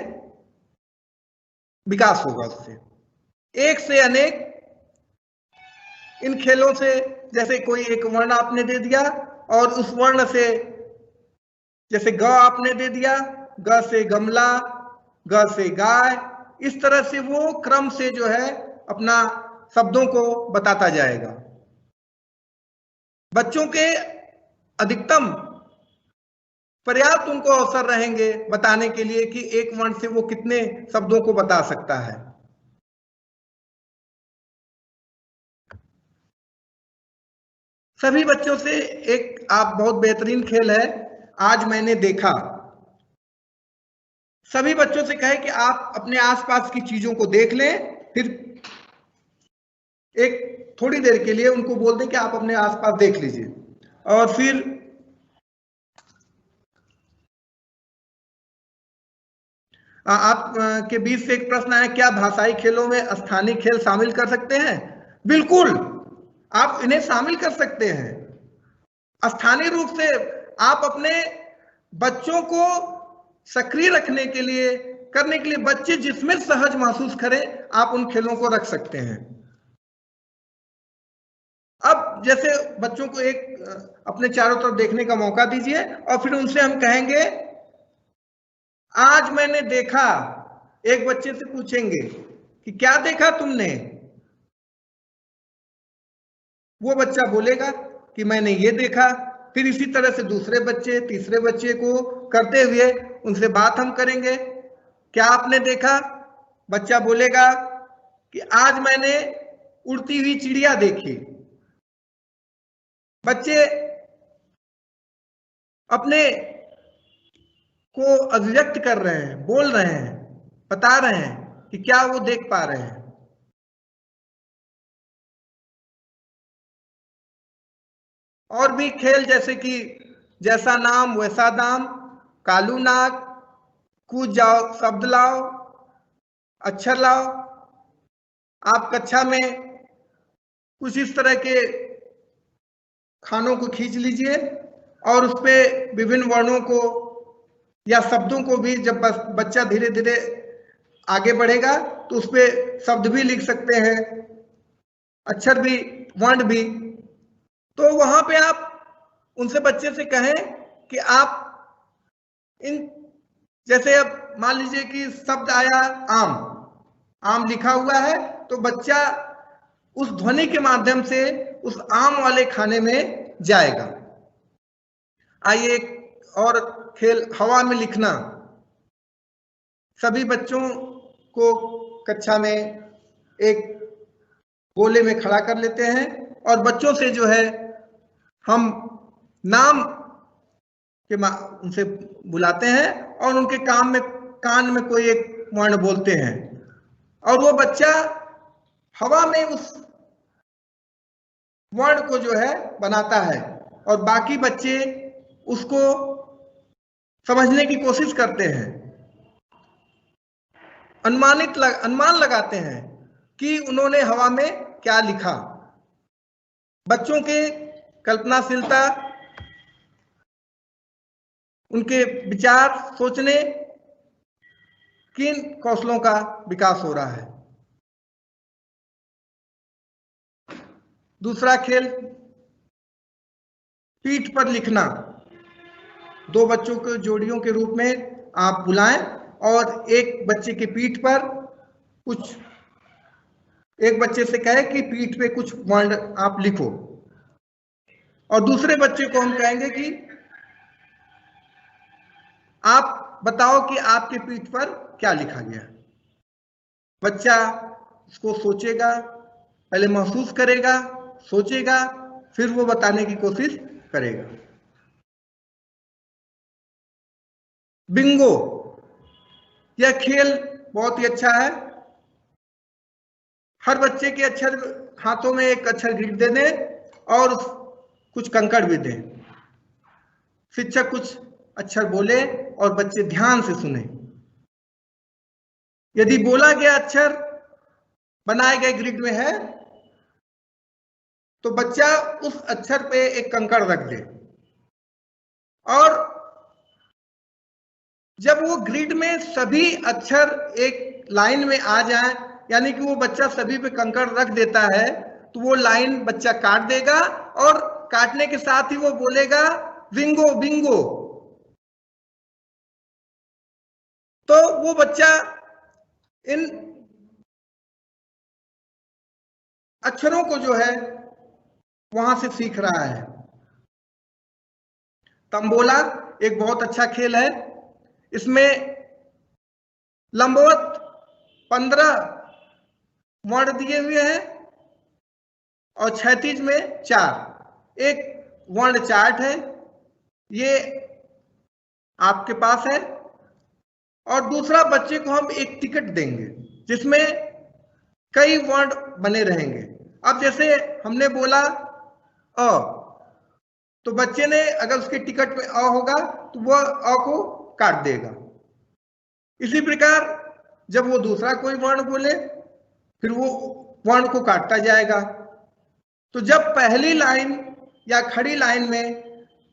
विकास होगा। उससे एक से अनेक इन खेलों से, जैसे कोई एक वर्ण आपने दे दिया और उस वर्ण से, जैसे ग आपने दे दिया, ग से गमला, ग से गाय, इस तरह से वो क्रम से जो है अपना शब्दों को बताता जाएगा। बच्चों के अधिकतम पर्याप्त उनको अवसर रहेंगे बताने के लिए कि एक वर्ण से वो कितने शब्दों को बता सकता है। सभी बच्चों से एक आप बहुत बेहतरीन खेल है आज मैंने देखा, सभी बच्चों से कहे कि आप अपने आसपास की चीजों को देख लें, फिर एक थोड़ी देर के लिए उनको बोल दें कि आप अपने आसपास देख लीजिए, और फिर आप के बीच से एक प्रश्न आया, क्या भाषाई खेलों में स्थानीय खेल शामिल कर सकते हैं? बिल्कुल, आप इन्हें शामिल कर सकते हैं। स्थानीय रूप से आप अपने बच्चों को सक्रिय रखने के लिए, करने के लिए, बच्चे जिसमें सहज महसूस करें, आप उन खेलों को रख सकते हैं। अब जैसे बच्चों को एक अपने चारों तरफ देखने का मौका दीजिए और फिर उनसे हम कहेंगे आज मैंने देखा, एक बच्चे से पूछेंगे कि क्या देखा तुमने, वो बच्चा बोलेगा कि मैंने ये देखा, फिर इसी तरह से दूसरे बच्चे, तीसरे बच्चे को करते हुए उनसे बात हम करेंगे, क्या आपने देखा, बच्चा बोलेगा कि आज मैंने उड़ती हुई चिड़िया देखी। बच्चे अपने को अभिव्यक्त कर रहे हैं, बोल रहे हैं, बता रहे हैं कि क्या वो देख पा रहे हैं। और भी खेल जैसे कि जैसा नाम वैसा दाम, कालू नाग, कूद जाओ शब्द लाओ, अक्षर लाओ। आप कक्षा में कुछ इस तरह के खानों को खींच लीजिए और उस पे विभिन्न वर्णों को या शब्दों को भी, जब बच्चा धीरे धीरे आगे बढ़ेगा तो उस पे शब्द भी लिख सकते हैं, अक्षर भी, वर्ण भी। तो वहां पे आप उनसे बच्चे से कहें कि आप इन, जैसे अब मान लीजिए कि शब्द आया आम, आम लिखा हुआ है, तो बच्चा उस ध्वनि के माध्यम से उस आम वाले खाने में जाएगा। आइए एक और खेल, हवा में लिखना। सभी बच्चों को कक्षा में एक गोले में खड़ा कर लेते हैं और बच्चों से जो है हम नाम के उनसे बुलाते हैं और उनके कान में कोई एक वर्ण बोलते हैं और वो बच्चा हवा में उस वर्ण को जो है बनाता है और बाकी बच्चे उसको समझने की कोशिश करते हैं, अनुमान लगाते हैं कि उन्होंने हवा में क्या लिखा। बच्चों के कल्पनाशीलता, उनके विचार सोचने किन कौशलों का विकास हो रहा है। दूसरा खेल, पीठ पर लिखना। दो बच्चों को जोड़ियों के रूप में आप बुलाएं और एक बच्चे की पीठ पर कुछ, एक बच्चे से कहे कि पीठ पे कुछ वर्ण आप लिखो और दूसरे बच्चे को हम कहेंगे कि आप बताओ कि आपके पीठ पर क्या लिखा गया। बच्चा इसको सोचेगा, पहले महसूस करेगा, सोचेगा, फिर वो बताने की कोशिश करेगा। बिंगो, यह खेल बहुत ही अच्छा है। हर बच्चे के अक्षर हाथों में एक अक्षर गिर दे दें और कुछ कंकड़ भी दें। शिक्षक कुछ अक्षर बोले और बच्चे ध्यान से सुने। यदि बोला गया अक्षर बनाए गए ग्रिड में है तो बच्चा उस अक्षर पे एक कंकड़ रख दे और जब वो ग्रिड में सभी अक्षर एक लाइन में आ जाए, यानी कि वो बच्चा सभी पे कंकड़ रख देता है, तो वो लाइन बच्चा काट देगा और काटने के साथ ही वो बोलेगा बिंगो बिंगो। तो वो बच्चा इन अक्षरों को जो है वहां से सीख रहा है। तंबोला एक बहुत अच्छा खेल है। इसमें लंबवत 15 वर्ण दिए हुए हैं और क्षैतिज में 4। एक वर्ण चार्ट है, ये आपके पास है और दूसरा बच्चे को हम एक टिकट देंगे जिसमें कई वर्ण बने रहेंगे। अब जैसे हमने बोला अ, तो बच्चे ने अगर उसके टिकट में अ होगा तो वह अ को काट देगा। इसी प्रकार जब वो दूसरा कोई वर्ण बोले फिर वो वर्ण को काटता जाएगा। तो जब पहली लाइन या खड़ी लाइन में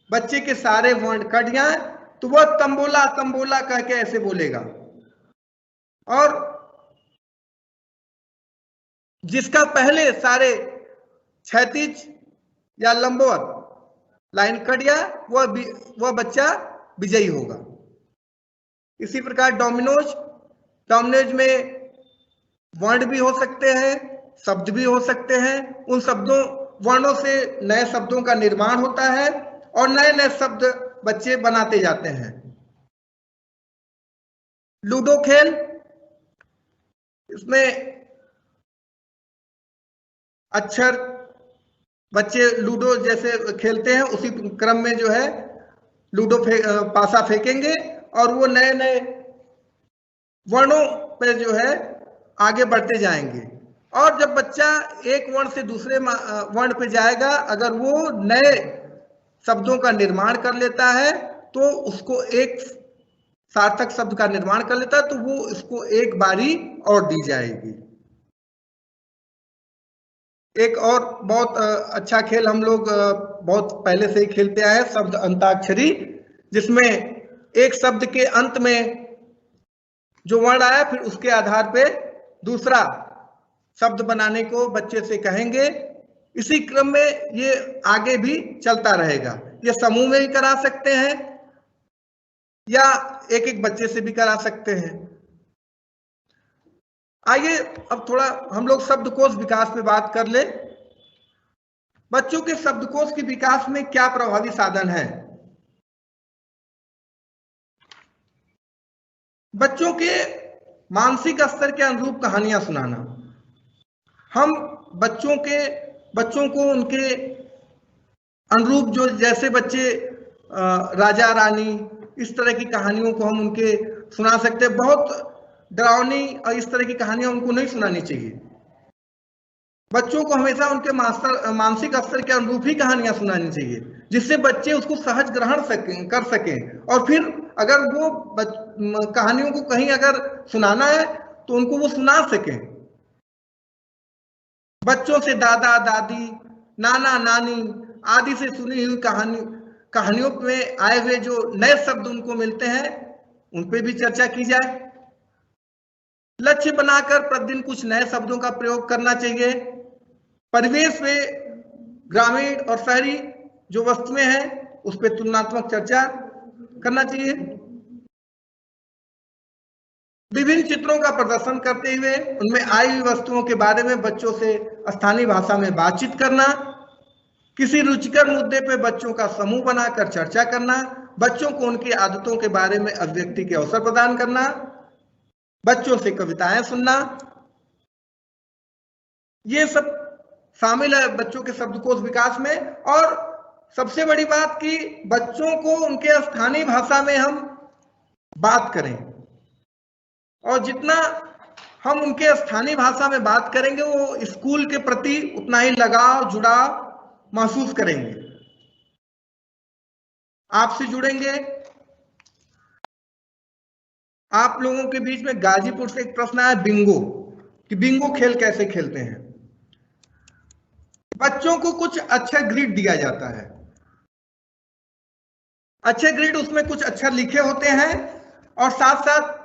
बच्चे के सारे वर्ण कट जाए तो वह तंबोला तंबोला कह के ऐसे बोलेगा और जिसका पहले सारे क्षैतिज या लंबवत लाइन कट गया वह बच्चा विजयी होगा। इसी प्रकार डोमिनोज में वर्ण भी हो सकते हैं, शब्द भी हो सकते हैं। उन वर्णों से नए शब्दों का निर्माण होता है और नए नए शब्द बच्चे बनाते जाते हैं। लूडो खेल, इसमें अक्षर बच्चे लूडो जैसे खेलते हैं उसी क्रम में जो है लूडो पासा फेंकेंगे और वो नए नए वर्णों पे जो है आगे बढ़ते जाएंगे और जब बच्चा एक वर्ण से दूसरे वर्ण पे जाएगा, अगर वो नए शब्दों का निर्माण कर लेता है तो उसको एक सार्थक शब्द का निर्माण कर लेता है तो वो इसको एक बारी और दी जाएगी। एक और बहुत अच्छा खेल हम लोग बहुत पहले से ही खेलते आए हैं, शब्द अंताक्षरी, जिसमें एक शब्द के अंत में जो वर्ण आया फिर उसके आधार पे दूसरा शब्द बनाने को बच्चे से कहेंगे। इसी क्रम में ये आगे भी चलता रहेगा। ये समूह में भी करा सकते हैं या एक एक बच्चे से भी करा सकते हैं। आइए अब थोड़ा हम लोग शब्दकोश विकास पे बात कर ले। बच्चों के शब्दकोश के विकास में क्या प्रभावी साधन है? बच्चों के मानसिक स्तर के अनुरूप कहानियां सुनाना। हम बच्चों को उनके अनुरूप, जो जैसे बच्चे राजा रानी इस तरह की कहानियों को हम उनके सुना सकते हैं। बहुत डरावनी और इस तरह की कहानियां उनको नहीं सुनानी चाहिए। बच्चों को हमेशा उनके मानसिक स्तर के अनुरूप ही कहानियां सुनानी चाहिए, जिससे बच्चे उसको सहज ग्रहण कर सकें और फिर अगर वो कहानियों को कहीं अगर सुनाना है तो उनको वो सुना सकें। बच्चों से दादा दादी, नाना नानी आदि से सुनी हुई कहानियों में आए हुए जो नए शब्द उनको मिलते हैं उन पे भी चर्चा की जाए। लक्ष्य बनाकर प्रतिदिन कुछ नए शब्दों का प्रयोग करना चाहिए। परिवेश में ग्रामीण और शहरी जो वस्तुएं हैं उस पर तुलनात्मक चर्चा करना चाहिए। विभिन्न चित्रों का प्रदर्शन करते हुए उनमें आई हुई वस्तुओं के बारे में बच्चों से स्थानीय भाषा में बातचीत करना। किसी रुचिकर मुद्दे पर बच्चों का समूह बनाकर चर्चा करना। बच्चों को उनकी आदतों के बारे में अभिव्यक्ति के अवसर प्रदान करना। बच्चों से कविताएं सुनना। ये सब शामिल है बच्चों के शब्दकोश विकास में। और सबसे बड़ी बात कि बच्चों को उनके स्थानीय भाषा में हम बात करें और जितना हम उनके स्थानीय भाषा में बात करेंगे वो स्कूल के प्रति उतना ही लगाव जुड़ाव महसूस करेंगे, आपसे जुड़ेंगे। आप लोगों के बीच में गाजीपुर से एक प्रश्न आया बिंगो, कि बिंगो खेल कैसे खेलते हैं। बच्चों को कुछ अक्षर ग्रिड दिया जाता है। अच्छे ग्रिड, उसमें कुछ अक्षर लिखे होते हैं और साथ साथ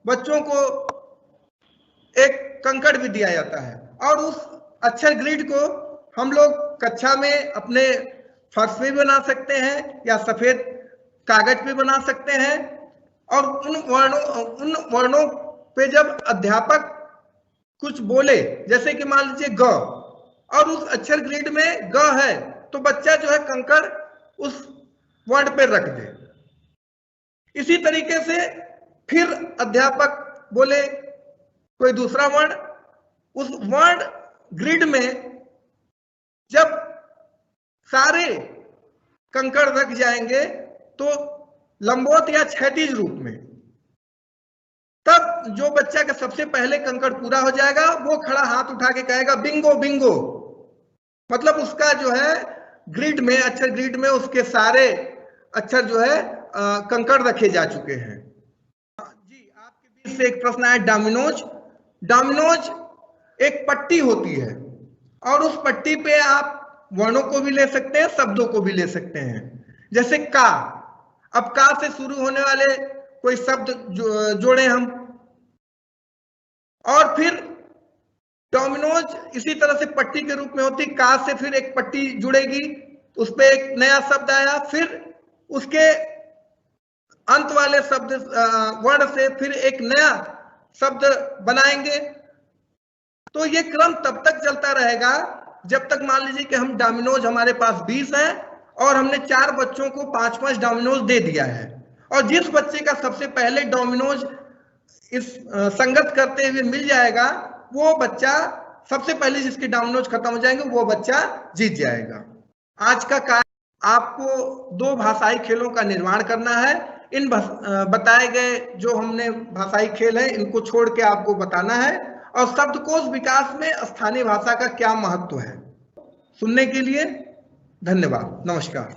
बच्चों को एक कंकड़ भी दिया जाता है। और उस अक्षर ग्रिड को हम लोग कक्षा में अपने फर्श पे बना सकते हैं या सफेद कागज पे बना सकते हैं। और उन वर्णों पे जब अध्यापक कुछ बोले, जैसे कि मान लीजिए ग, और उस अक्षर ग्रिड में ग है तो बच्चा जो है कंकड़ उस वर्ण पे रख दे। इसी तरीके से फिर अध्यापक बोले कोई दूसरा वर्ण, उस वर्ण ग्रिड में जब सारे कंकड़ रख जाएंगे तो लंबवत या क्षैतिज रूप में, तब जो बच्चा का सबसे पहले कंकड़ पूरा हो जाएगा वो खड़ा हाथ उठा के कहेगा बिंगो बिंगो। मतलब उसका जो है ग्रिड में, अक्षर ग्रिड में उसके सारे अक्षर जो है कंकड़ रखे जा चुके हैं। जी, आपके बीच से एक प्रश्न आया डोमिनोज। डोमिनोज एक पट्टी होती है और उस पट्टी पे आप वर्णों को भी ले सकते हैं, शब्दों को भी ले सकते हैं। जैसे का, अब का से शुरू होने वाले कोई शब्द जोड़े हम, और फिर डोमिनोज इसी तरह से पट्टी के रूप में होती। का से फिर एक पट्टी जुड़ेगी, उस पर एक नया शब्द आया, फिर उसके अंत वाले शब्द वर्ण से फिर एक नया शब्द बनाएंगे। तो ये क्रम तब तक चलता रहेगा जब तक मान लीजिए कि हम डोमिनोज हमारे पास 20 है और हमने 4 बच्चों को 5-5 डोमिनोज दे दिया है, और जिस बच्चे का सबसे पहले डोमिनोज इस संगत करते हुए मिल जाएगा वो बच्चा, सबसे पहले जिसके डोमिनोज खत्म हो जाएंगे वो बच्चा जीत जाएगा। आज का कार्य आपको 2 भाषाई खेलों का निर्माण करना है। इन बताए गए जो हमने भाषाई खेल है इनको छोड़ के आपको बताना है, और शब्दकोश विकास में स्थानीय भाषा का क्या महत्व है। सुनने के लिए धन्यवाद, नमस्कार।